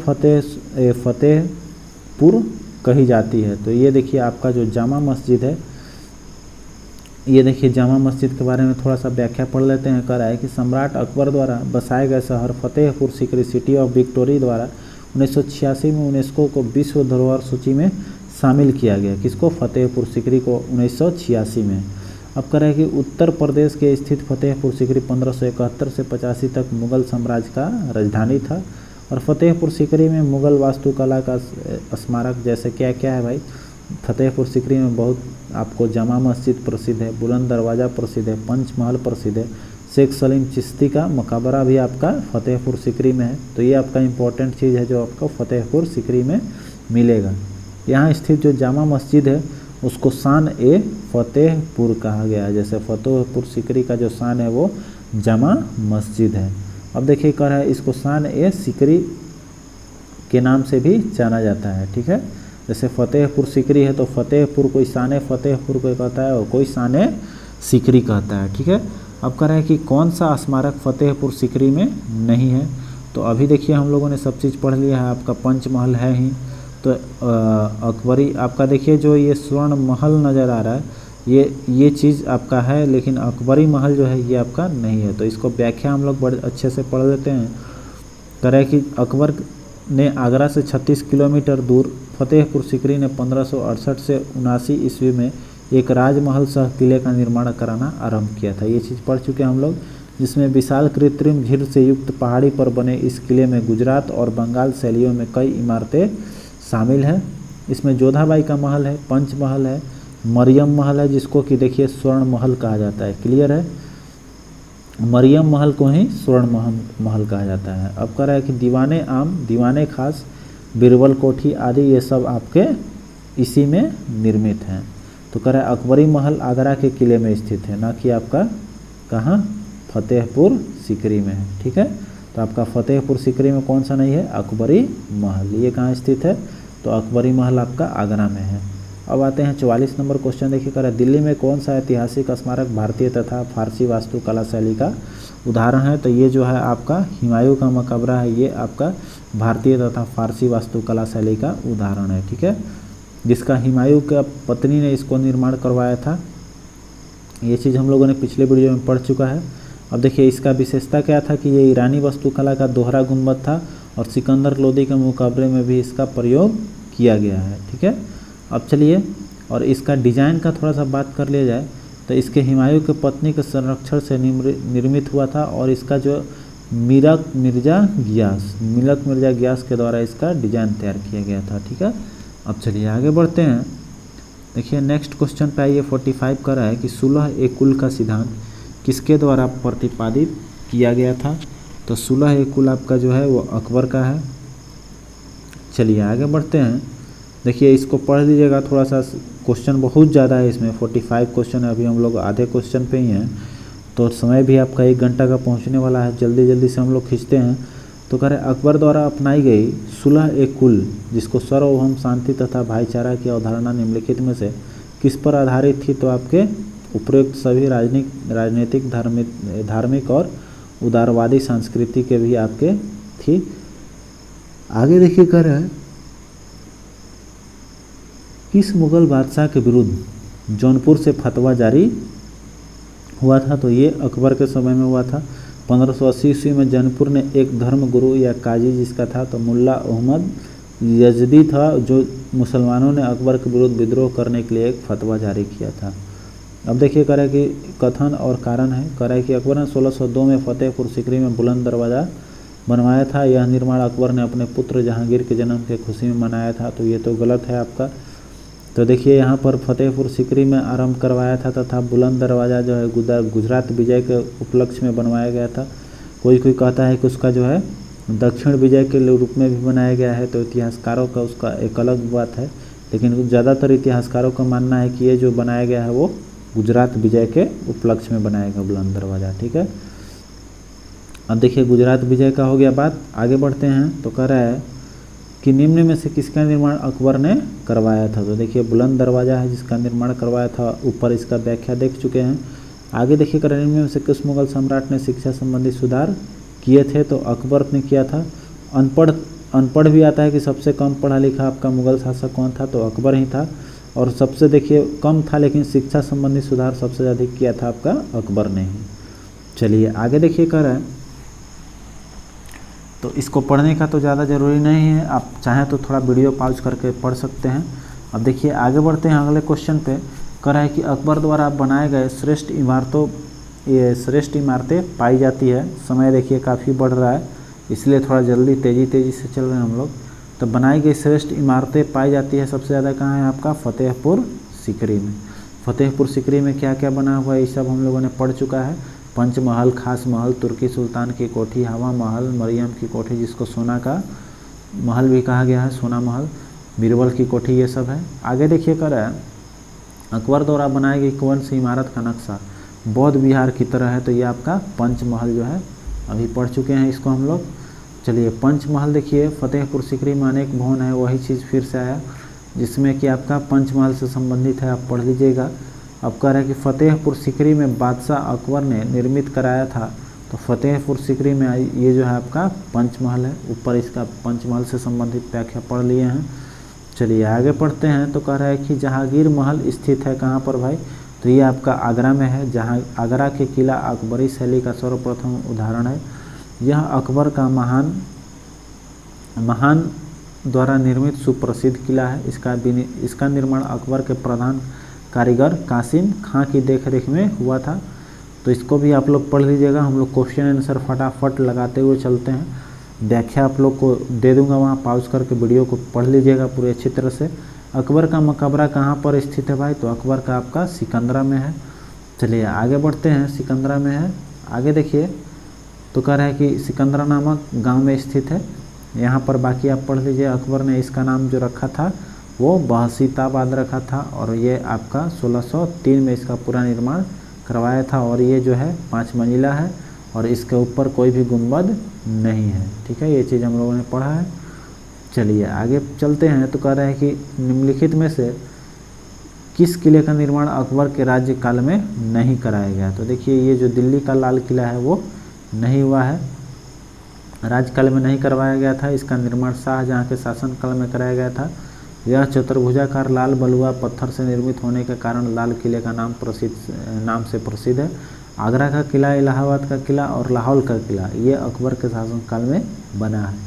फतेहपुर कही जाती है, तो ये देखिए आपका जो जामा मस्जिद है, ये देखिए जामा मस्जिद के बारे में थोड़ा सा व्याख्या पढ़ लेते हैं। कह रहा है कि सम्राट अकबर द्वारा बसाए गए शहर Fatehpur Sikri city of victory द्वारा 1986 में यूनेस्को को विश्व धरोहर सूची में शामिल किया गया, किसको, फतेहपुर सीकरी को 1986 में। अब कह रहा है कि उत्तर प्रदेश के स्थित फतेहपुर सीकरी 1571 से 85 तक मुगल साम्राज्य का राजधानी था, और फतेहपुर सीकरी में मुगल वास्तुकला का स्मारक जैसे क्या क्या है भाई, फतेहपुर सीकरी में बहुत आपको जामा मस्जिद प्रसिद्ध है, बुलंद दरवाज़ा प्रसिद्ध है, पंचमहल प्रसिद्ध है, शेख सलीम चिश्ती का मकबरा भी आपका फतेहपुर सीकरी में है। तो ये आपका इम्पोर्टेंट चीज़ है जो आपको फतेहपुर सीकरी में मिलेगा। यहाँ स्थित जो जामा मस्जिद है उसको शान ए फतेहपुर कहा गया है, जैसे फतेहपुर सीकरी का जो शान है वो जामा मस्जिद है। अब देखिए कह रहा है इसको शान ए सीकरी के नाम से भी जाना जाता है, ठीक है। जैसे फतेहपुर सीकरी है तो फतेहपुर कोई शान फतेहपुर को कहता है और कोई शान सीकरी कहता है, ठीक है। अब कह रहा है कि कौन सा स्मारक फतेहपुर सीकरी में नहीं है, तो अभी देखिए हम लोगों ने सब चीज़ पढ़ लिया है, आपका पंचमहल है ही, तो अकबरी आपका देखिए जो ये स्वर्ण महल नज़र आ रहा है ये चीज़ आपका है, लेकिन अकबरी महल जो है ये आपका नहीं है। तो इसको व्याख्या हम लोग बड़े अच्छे से पढ़ लेते हैं। कह रहा है कि अकबर ने आगरा से 36 किलोमीटर दूर फतेहपुर सीकरी ने 1568 से 79 ईस्वी में एक राजमहल सह किले का निर्माण कराना आरंभ किया था। ये चीज़ पढ़ चुके हैं हम लोग जिसमें विशाल कृत्रिम झील से युक्त पहाड़ी पर बने इस किले में गुजरात और बंगाल शैलियों में कई इमारतें शामिल हैं। इसमें जोधाबाई का महल है, पंच महल है, मरियम महल है जिसको कि देखिए स्वर्ण महल कहा जाता है। क्लियर है, मरियम महल को ही स्वर्ण महल कहा जाता है। अब कह रहा है कि दीवाने आम, दीवाने खास, बीरबल कोठी आदि ये सब आपके इसी में निर्मित हैं। तो कह रहा है अकबरी महल आगरा के किले में स्थित है, ना कि आपका कहाँ फतेहपुर सीकरी में है। ठीक है, तो आपका फतेहपुर सीकरी में कौन सा नहीं है, अकबरी महल। ये कहाँ स्थित है, तो अकबरी महल आपका आगरा में है। अब आते हैं 44 नंबर क्वेश्चन। देखिए कह रहा है दिल्ली में कौन सा ऐतिहासिक स्मारक भारतीय तथा फारसी वास्तुकला शैली का उदाहरण है। तो ये जो है आपका हुमायूं का मकबरा है, ये आपका भारतीय तथा फारसी वास्तुकला शैली का उदाहरण है। ठीक है, जिसका हुमायूं का पत्नी ने इसको निर्माण करवाया था। ये चीज़ हम लोगों ने पिछले वीडियो में पढ़ चुका है। अब देखिए इसका विशेषता क्या था कि ये ईरानी वास्तुकला का दोहरा गुंबद था और सिकंदर लोदी के मुकाबले में भी इसका प्रयोग किया गया है। ठीक है, अब चलिए और इसका डिज़ाइन का थोड़ा सा बात कर लिया जाए तो इसके हुमायूं के पत्नी के संरक्षण से निर्मित हुआ था और इसका जो मिलक मिर्जा गियास के द्वारा इसका डिज़ाइन तैयार किया गया था। ठीक है, अब चलिए आगे बढ़ते हैं। देखिए नेक्स्ट क्वेश्चन पे आइए 45 कर रहा है कि सुलह ए कुल का सिद्धांत किसके द्वारा प्रतिपादित किया गया था। तो सुलह ए कुल आपका जो है वो अकबर का है। चलिए आगे बढ़ते हैं। देखिए इसको पढ़ लीजिएगा, थोड़ा सा क्वेश्चन बहुत ज़्यादा है इसमें, 45 क्वेश्चन है। अभी हम लोग आधे क्वेश्चन पे ही हैं तो समय भी आपका 1 घंटा का पहुंचने वाला है, जल्दी जल्दी से हम लोग खींचते हैं। तो कह रहे अकबर द्वारा अपनाई गई सुलह ए कुल जिसको सार्वभौम शांति तथा भाईचारा की अवधारणा निम्नलिखित में से किस पर आधारित थी। तो आपके उपयुक्त सभी राजनीतिक धार्मिक और उदारवादी संस्कृति के भी आपके थी। आगे देखिए कह रहे हैं किस मुगल बादशाह के विरुद्ध जौनपुर से फतवा जारी हुआ था। तो ये अकबर के समय में हुआ था। 1580 ईस्वी में जौनपुर ने एक धर्म गुरु या काजी जिसका था तो मुल्ला अहमद यजदी था, जो मुसलमानों ने अकबर के विरुद्ध विद्रोह करने के लिए एक फतवा जारी किया था। अब देखिए कह रहा है कि कथन और कारण है। कह रहा है कि अकबर ने 1602 में फतेहपुर सीकरी में बुलंद दरवाज़ा बनवाया था। यह निर्माण अकबर ने अपने पुत्र जहांगीर के जन्म की खुशी में मनाया था। तो ये तो गलत है आपका। तो देखिए यहाँ पर फतेहपुर सीकरी में आरंभ करवाया था तथा बुलंद दरवाज़ा जो है गुजरात विजय के उपलक्ष्य में बनवाया गया था। कोई कहता है कि उसका जो है दक्षिण विजय के रूप में भी बनाया गया है। तो इतिहासकारों का उसका एक अलग बात है, लेकिन ज़्यादातर इतिहासकारों का मानना है कि ये जो बनाया गया है वो गुजरात विजय के उपलक्ष्य में बनाया गया बुलंद दरवाज़ा। ठीक है, अब देखिए गुजरात विजय का हो गया बात। आगे बढ़ते हैं। तो कह रहा है कि निम्न में से किसका निर्माण अकबर ने करवाया था। तो देखिए बुलंद दरवाज़ा है जिसका निर्माण करवाया था, ऊपर इसका व्याख्या देख चुके हैं। आगे देखिए कर निम्न में से किस मुगल सम्राट ने शिक्षा संबंधी सुधार किए थे। तो अकबर ने किया था। अनपढ़ भी आता है कि सबसे कम पढ़ा लिखा आपका मुगल शासक कौन था। तो अकबर ही था। और सबसे देखिए कम था लेकिन शिक्षा संबंधी सुधार सबसे अधिक किया था आपका अकबर ने ही। चलिए आगे देखिए कह रहा है, तो इसको पढ़ने का तो ज़्यादा ज़रूरी नहीं है, आप चाहें तो थोड़ा वीडियो पॉज करके पढ़ सकते हैं। अब देखिए आगे बढ़ते हैं अगले क्वेश्चन पे। कह रहा है कि अकबर द्वारा बनाए गए श्रेष्ठ इमारतें पाई जाती है। समय देखिए काफ़ी बढ़ रहा है इसलिए थोड़ा जल्दी तेज़ी से चल रहे हैं हम लोग। तो बनाई गई श्रेष्ठ इमारतें पाई जाती है सबसे ज़्यादा कहाँ है आपका फतेहपुर सीकरी में। फतेहपुर सीकरी में क्या क्या बना हुआ है ये सब हम लोगों ने पढ़ चुका है। पंच महल, खास महल, तुर्की सुल्तान की कोठी, हवा महल, मरियम की कोठी जिसको सोना का महल भी कहा गया है, सोना महल, बीरबल की कोठी, ये सब है। आगे देखिए कर रहा है अकबर द्वारा बनाई गई कौन सी इमारत का नक्शा बौद्ध विहार की तरह है। तो ये आपका पंच महल जो है अभी पढ़ चुके हैं इसको हम लोग। चलिए पंच महल देखिए फतेहपुर सीकरी में अनेक भवन है, वही चीज़ फिर से आया जिसमें कि आपका पंच महल से संबंधित है, आप पढ़ लीजिएगा। अब कह रहा है कि फतेहपुर सीकरी में बादशाह अकबर ने निर्मित कराया था। तो फतेहपुर सीकरी में ये जो है आपका पंचमहल है, ऊपर इसका पंचमहल से संबंधित व्याख्या पढ़ लिए हैं। चलिए आगे पढ़ते हैं। तो कह रहा है कि जहांगीर महल स्थित है कहाँ पर भाई। तो ये आपका आगरा में है। जहाँ आगरा के किला अकबरी शैली का सर्वप्रथम उदाहरण है। यह अकबर का महान द्वारा निर्मित सुप्रसिद्ध किला है। इसका निर्माण अकबर के प्रधान कारीगर कासिम खां की देखरेख में हुआ था। तो इसको भी आप लोग पढ़ लीजिएगा। हम लोग क्वेश्चन आंसर फटाफट लगाते हुए चलते हैं। व्याख्या आप लोग को दे दूंगा, वहाँ पॉज करके वीडियो को पढ़ लीजिएगा पूरे अच्छी तरह से। अकबर का मकबरा कहाँ पर स्थित है भाई? तो अकबर का आपका सिकंदरा में है। चलिए आगे बढ़ते हैं, सिकंदरा में है। आगे देखिए तो कह रहा है कि सिकंदरा नामक गांव में स्थित है। यहाँ पर बाकी आप पढ़ लीजिए। अकबर ने इसका नाम जो रखा था वो बहसीताबाद रखा था, और ये आपका 1603 में इसका पूरा निर्माण करवाया था, और ये जो है 5 मंजिला है और इसके ऊपर कोई भी गुंबद नहीं है। ठीक है, ये चीज़ हम लोगों ने पढ़ा है। चलिए आगे चलते हैं। तो कह रहा है कि निम्नलिखित में से किस किले का निर्माण अकबर के राज्यकाल में नहीं कराया गया? तो देखिए ये जो दिल्ली का लाल किला है वो नहीं हुआ है, राज्यकाल में नहीं करवाया गया था। इसका निर्माण शाहजहाँ के शासनकाल में कराया गया था। यह चतुर्भुजाकार लाल बलुआ पत्थर से निर्मित होने के कारण लाल किले का नाम से प्रसिद्ध है। आगरा का किला, इलाहाबाद का किला और लाहौर का किला ये अकबर के शासनकाल में बना है।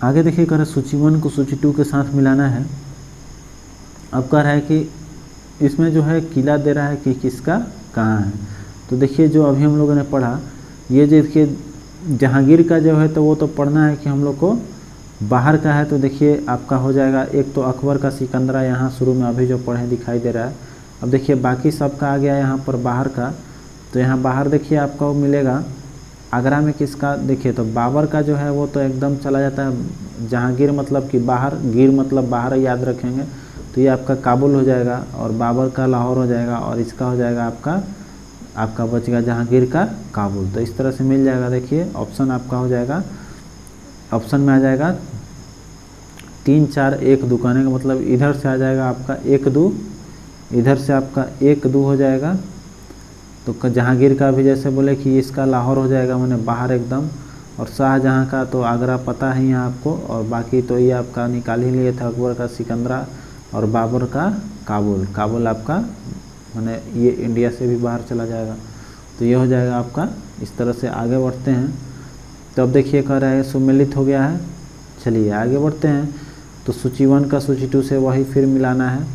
आगे देखिए कह रहा है सूची 1 को सूची 2 के साथ मिलाना है। अब कह रहा है कि इसमें जो है किला दे रहा है कि किसका कहाँ है। तो देखिए जो अभी हम लोगों ने पढ़ा, ये देखिए जहांगीर का जो है तो वो तो पढ़ना है कि हम लोग को बाहर का है। तो देखिए आपका हो जाएगा, एक तो अकबर का सिकंदरा यहाँ शुरू में अभी जो पढ़े दिखाई दे रहा है। अब देखिए बाकी सबका आ गया यहाँ पर बाहर का। तो यहाँ बाहर देखिए आपका वो मिलेगा आगरा में किसका, देखिए तो बाबर का जो है वो तो एकदम चला जाता है। जहांगीर मतलब कि बाहर, गिर मतलब बाहर याद रखेंगे, तो ये आपका काबुल हो जाएगा, और बाबर का लाहौर हो जाएगा, और इसका हो जाएगा आपका बचेगा जहांगीर का काबुल। तो इस तरह से मिल जाएगा। देखिए ऑप्शन आपका हो जाएगा, ऑप्शन में आ जाएगा 3 4 1 2, कहने का मतलब इधर से आ जाएगा आपका 1 2, इधर से आपका 1 2 हो जाएगा। तो जहांगीर का भी जैसे बोले कि इसका लाहौर हो जाएगा, मैंने बाहर एकदम, और शाहजहाँ का तो आगरा पता है यहाँ आपको, और बाकी तो ये आपका निकाल ही लिए था, अकबर का सिकंदरा और बाबर का काबुल। काबुल आपका मैंने ये इंडिया से भी बाहर चला जाएगा। तो ये हो जाएगा आपका। इस तरह से आगे बढ़ते हैं। तो अब देखिए कह रहा है सुमेलित हो गया है। चलिए आगे बढ़ते हैं। तो सूची 1 का सूची 2 से वही फिर मिलाना है।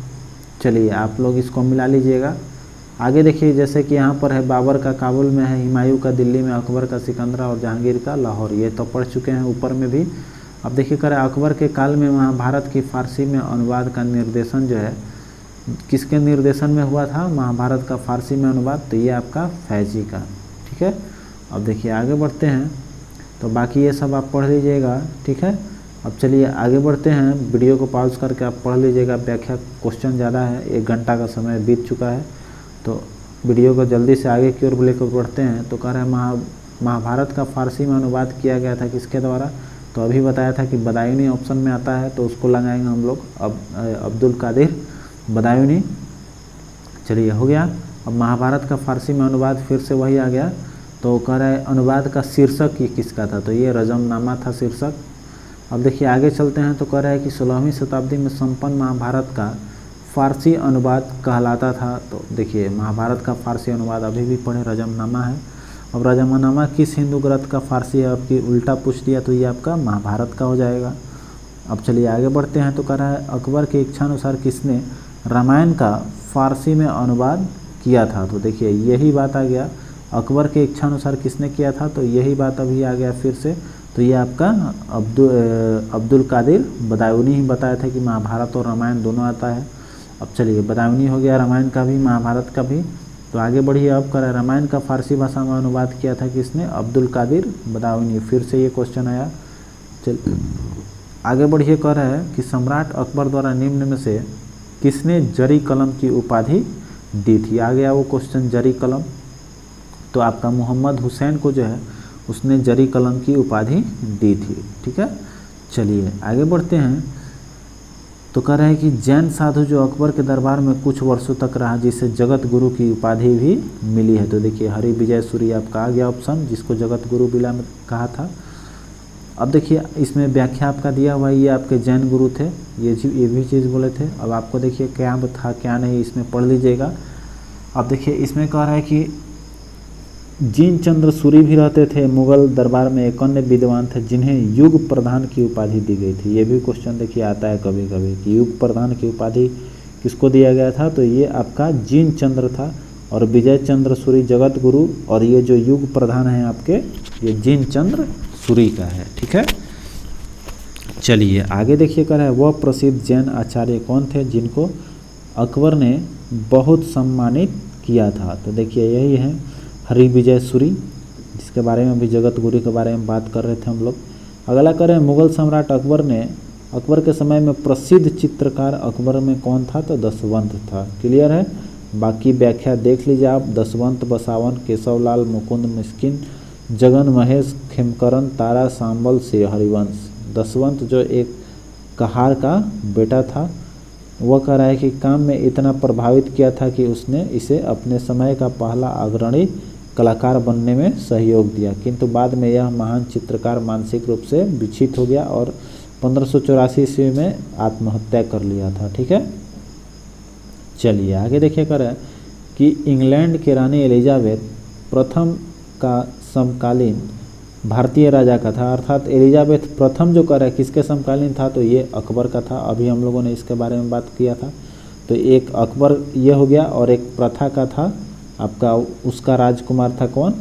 चलिए आप लोग इसको मिला लीजिएगा। आगे देखिए जैसे कि यहाँ पर है बाबर का काबुल में है, हुमायूं का दिल्ली में, अकबर का सिकंदरा और जहांगीर का लाहौर, ये तो पढ़ चुके हैं ऊपर में भी। अब देखिए कह रहा है अकबर के काल में महाभारत की फारसी में अनुवाद का निर्देशन जो है किसके निर्देशन में हुआ था? महाभारत का फारसी में अनुवाद, तो ये आपका फैजी का। ठीक है, अब देखिए आगे बढ़ते हैं। तो बाकी ये सब आप पढ़ लीजिएगा। ठीक है, अब चलिए आगे बढ़ते हैं। वीडियो को पॉज करके आप पढ़ लीजिएगा। व्याख्या क्वेश्चन ज़्यादा है, 1 घंटा का समय बीत चुका है, तो वीडियो को जल्दी से आगे की ओर लेकर बढ़ते हैं। तो कह रहा है महाभारत का फारसी में अनुवाद किया गया था किसके द्वारा? तो अभी बताया था कि बदायूनी ऑप्शन में आता है, तो उसको लगाएंगे हम लोग। अब अब्दुल कादिर बदायूनी। चलिए हो गया। अब महाभारत का फारसी में अनुवाद फिर से वही आ गया। तो कह रहा है अनुवाद का शीर्षक ये किसका था? तो ये रजमनामा था शीर्षक। अब देखिए आगे चलते हैं। तो कह रहा है कि 16वीं शताब्दी में संपन्न महाभारत का फारसी अनुवाद कहलाता था। तो देखिए महाभारत का फारसी अनुवाद अभी भी पढ़े, रजमनामा है। अब रजमनामा किस हिंदू ग्रंथ का फारसी है? आपकी उल्टा पूछ दिया, तो ये आपका महाभारत का हो जाएगा। अब चलिए आगे बढ़ते हैं। तो कह रहा है अकबर की इच्छानुसार किसने रामायण का फारसी में अनुवाद किया था? तो देखिए यही बात आ गया, अकबर के इच्छानुसार किसने किया था? तो यही बात अभी आ गया फिर से। तो ये आपका अब्दुल कादिर बदायूनी ही बताया था कि महाभारत और रामायण दोनों आता है। अब चलिए बदायूनी हो गया, रामायण का भी महाभारत का भी। तो आगे बढ़िए। अब कह रहा है रामायण का फारसी भाषा में अनुवाद किया था किसने? अब्दुल कादिर बदायूनी। फिर से ये क्वेश्चन आया। चल आगे बढ़िए। कह रहा है कि सम्राट अकबर द्वारा निम्न में से किसने जरी कलम की उपाधि दी थी? आ गया वो क्वेश्चन, जरी कलम। तो आपका मोहम्मद हुसैन को जो है उसने जरी कलम की उपाधि दी थी। ठीक है, चलिए आगे बढ़ते हैं। तो कह रहे हैं कि जैन साधु जो अकबर के दरबार में कुछ वर्षों तक रहा, जिसे जगत गुरु की उपाधि भी मिली है। तो देखिए हरि विजय सूरी आपका आ गया ऑप्शन, जिसको जगत गुरु बिला में कहा था। अब देखिए इसमें व्याख्या आपका दिया हुआ, ये आपके जैन गुरु थे, ये भी चीज़ बोले थे। अब आपको देखिए क्या था क्या नहीं, इसमें पढ़ लीजिएगा। अब देखिए इसमें कह रहा है कि जिन चंद्र सूरी भी रहते थे मुगल दरबार में, एक अन्य विद्वान थे जिन्हें युग प्रधान की उपाधि दी गई थी। ये भी क्वेश्चन देखिए आता है कभी कभी कि युग प्रधान की उपाधि किसको दिया गया था, तो ये आपका जिन चंद्र था और विजय चंद्र सूरी जगत गुरु, और ये जो युग प्रधान है आपके ये जिन चंद्र सूरी का है। ठीक है, चलिए आगे देखिए कर है वह प्रसिद्ध जैन आचार्य कौन थे जिनको अकबर ने बहुत सम्मानित किया था। तो देखिए यही है हरिविजय सूरी, जिसके बारे में भी जगत गुरु के बारे में बात कर रहे थे हम लोग। अगला करें मुगल सम्राट अकबर के समय में प्रसिद्ध चित्रकार अकबर में कौन था, तो दसवंत था। क्लियर है, बाकी व्याख्या देख लीजिए आप। दसवंत बसावन, केशवलाल, मुकुंद मिस्किन, जगन महेश, खेमकरण, तारा सांबल, श्री हरिवंश। दसवंत जो एक कहार का बेटा था, वह कह रहा है कि काम में इतना प्रभावित किया था कि उसने इसे अपने समय का पहला अग्रणी कलाकार बनने में सहयोग दिया, किंतु बाद में यह महान चित्रकार मानसिक रूप से विक्षिप्त हो गया और 1584 ईस्वी में आत्महत्या कर लिया था। ठीक है, चलिए आगे देखिए कर है कि इंग्लैंड के रानी एलिजाबेथ प्रथम का समकालीन भारतीय राजा का था, अर्थात एलिजाबेथ प्रथम जो कर है किसके समकालीन था, तो ये अकबर का था। अभी हम लोगों ने इसके बारे में बात किया था। तो एक अकबर ये हो गया और एक प्रथा का था आपका, उसका राजकुमार था कौन,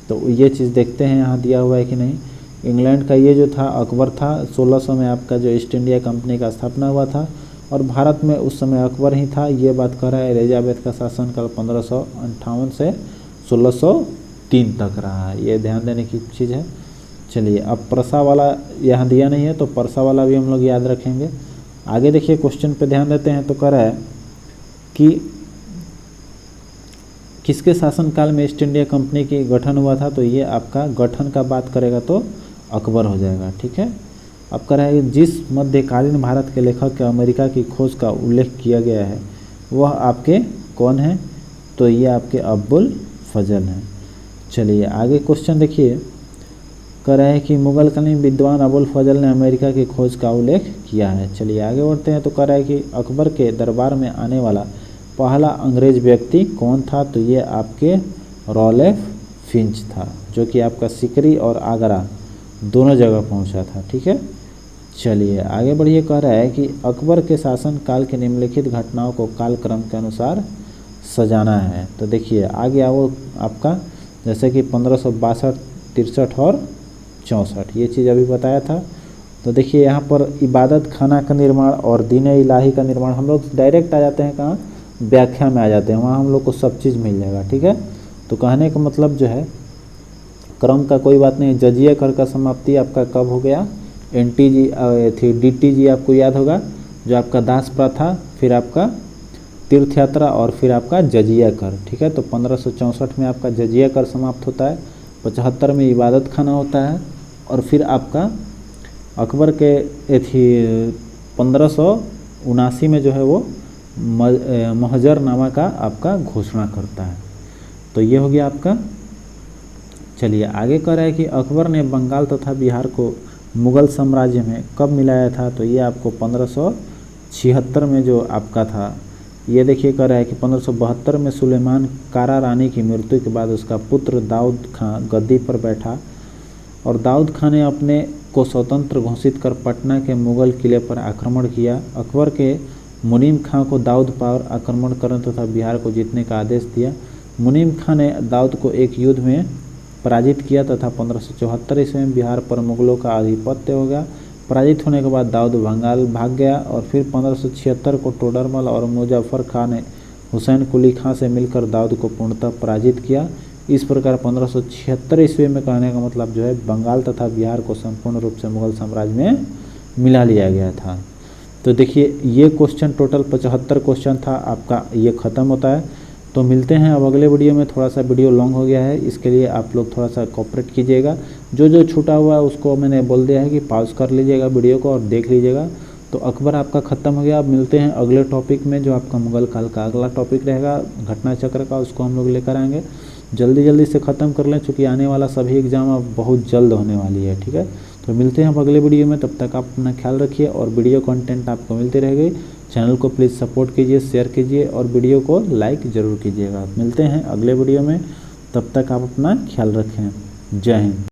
तो ये चीज़ देखते हैं यहाँ दिया हुआ है कि नहीं। इंग्लैंड का ये जो था अकबर था, 1600 में आपका जो ईस्ट इंडिया कंपनी का स्थापना हुआ था, और भारत में उस समय अकबर ही था। ये बात कर रहा है एलिजाबेथ का शासनकाल 1558 से 1603 तक रहा है, ये ध्यान देने की चीज़ है। चलिए अब परसा वाला यहाँ दिया नहीं है, तो परसा वाला भी हम लोग याद रखेंगे। आगे देखिए क्वेश्चन पे ध्यान देते हैं। तो कह रहा है कि किसके शासनकाल में ईस्ट इंडिया कंपनी की गठन हुआ था, तो ये आपका गठन का बात करेगा तो अकबर हो जाएगा। ठीक है, अब कह रहा है जिस मध्यकालीन भारत के लेखक के अमेरिका की खोज का उल्लेख किया गया है वह आपके कौन है, तो ये आपके अब्बुल फजल हैं। चलिए आगे क्वेश्चन देखिए, कह रहा है कि मुगलकालीन विद्वान अबुल फजल ने अमेरिका की खोज का उल्लेख किया है। चलिए आगे बढ़ते हैं। तो कह रहा है कि अकबर के दरबार में आने वाला पहला अंग्रेज व्यक्ति कौन था, तो ये आपके रॉलेफ फिंच था, जो कि आपका सिकरी और आगरा दोनों जगह पहुंचा था। ठीक है, चलिए आगे बढ़िए। कह रहा है कि अकबर के शासन काल के निम्नलिखित घटनाओं को कालक्रम के अनुसार सजाना है। तो देखिए आ गया वो आपका, जैसे कि 1562, 63 और 64, ये चीज़ अभी बताया था। तो देखिए यहाँ पर इबादत खाना का निर्माण और दीन इलाही का निर्माण, हम लोग डायरेक्ट आ जाते हैं कहाँ, व्याख्या में आ जाते हैं, वहाँ हम लोग को सब चीज़ मिल जाएगा। ठीक है, तो कहने का मतलब जो है क्रम का कोई बात नहीं। जजिया कर का समाप्ति आपका कब हो गया, NTG थी, DTG आपको याद होगा, जो आपका दास प्रथा, फिर आपका तीर्थ यात्रा और फिर आपका जजिया कर। ठीक है, तो 1564 में आपका जजिया कर समाप्त होता है, 75 में इबादत खाना होता है, और फिर आपका अकबर के थी 1579 में जो है वो महजरनामा का आपका घोषणा करता है। तो ये हो गया आपका। चलिए आगे कह रहा है कि अकबर ने बंगाल तथा बिहार को मुगल साम्राज्य में कब मिलाया था, तो ये आपको 1576 में जो आपका था। ये देखिए कह रहा है कि 1572 में सुलेमान कारा रानी की मृत्यु के बाद उसका पुत्र दाऊद खां गद्दी पर बैठा, और दाऊद खां ने अपने को स्वतंत्र घोषित कर पटना के मुगल किले पर आक्रमण किया। अकबर के मुनीम खां को दाऊद पर आक्रमण करने तथा बिहार को जीतने का आदेश दिया। मुनीम खां ने दाऊद को एक युद्ध में पराजित किया तथा 1574 ईस्वी में बिहार पर मुगलों का आधिपत्य हो गया। पराजित होने के बाद दाऊद बंगाल भाग गया, और फिर 1576 को टोडरमल और मुजफ्फर खां ने हुसैन कुली खां से मिलकर दाऊद को पूर्णतः पराजित किया। इस प्रकार 1576 ईस्वी में कहने का मतलब जो है बंगाल तथा बिहार को संपूर्ण रूप से मुगल साम्राज्य में मिला लिया गया था। तो देखिए ये क्वेश्चन टोटल 75 क्वेश्चन था आपका, ये ख़त्म होता है। तो मिलते हैं अब अगले वीडियो में। थोड़ा सा वीडियो लॉन्ग हो गया है, इसके लिए आप लोग थोड़ा सा कोऑपरेट कीजिएगा। जो जो छूटा हुआ है उसको मैंने बोल दिया है कि पॉज कर लीजिएगा वीडियो को और देख लीजिएगा। तो अकबर आपका ख़त्म हो गया। अब मिलते हैं अगले टॉपिक में, जो आपका मुगल काल का अगला टॉपिक रहेगा घटना चक्र का, उसको हम लोग लेकर आएंगे। जल्दी से ख़त्म कर लें, चूँकि आने वाला सभी एग्ज़ाम अब बहुत जल्द होने वाली है। ठीक है, तो मिलते हैं अब अगले वीडियो में। तब तक आप अपना ख्याल रखिए और वीडियो कंटेंट आपको मिलती रहेगी। चैनल को प्लीज़ सपोर्ट कीजिए, शेयर कीजिए और वीडियो को लाइक ज़रूर कीजिएगा। मिलते हैं अगले वीडियो में, तब तक आप अपना ख्याल रखें। जय हिंद।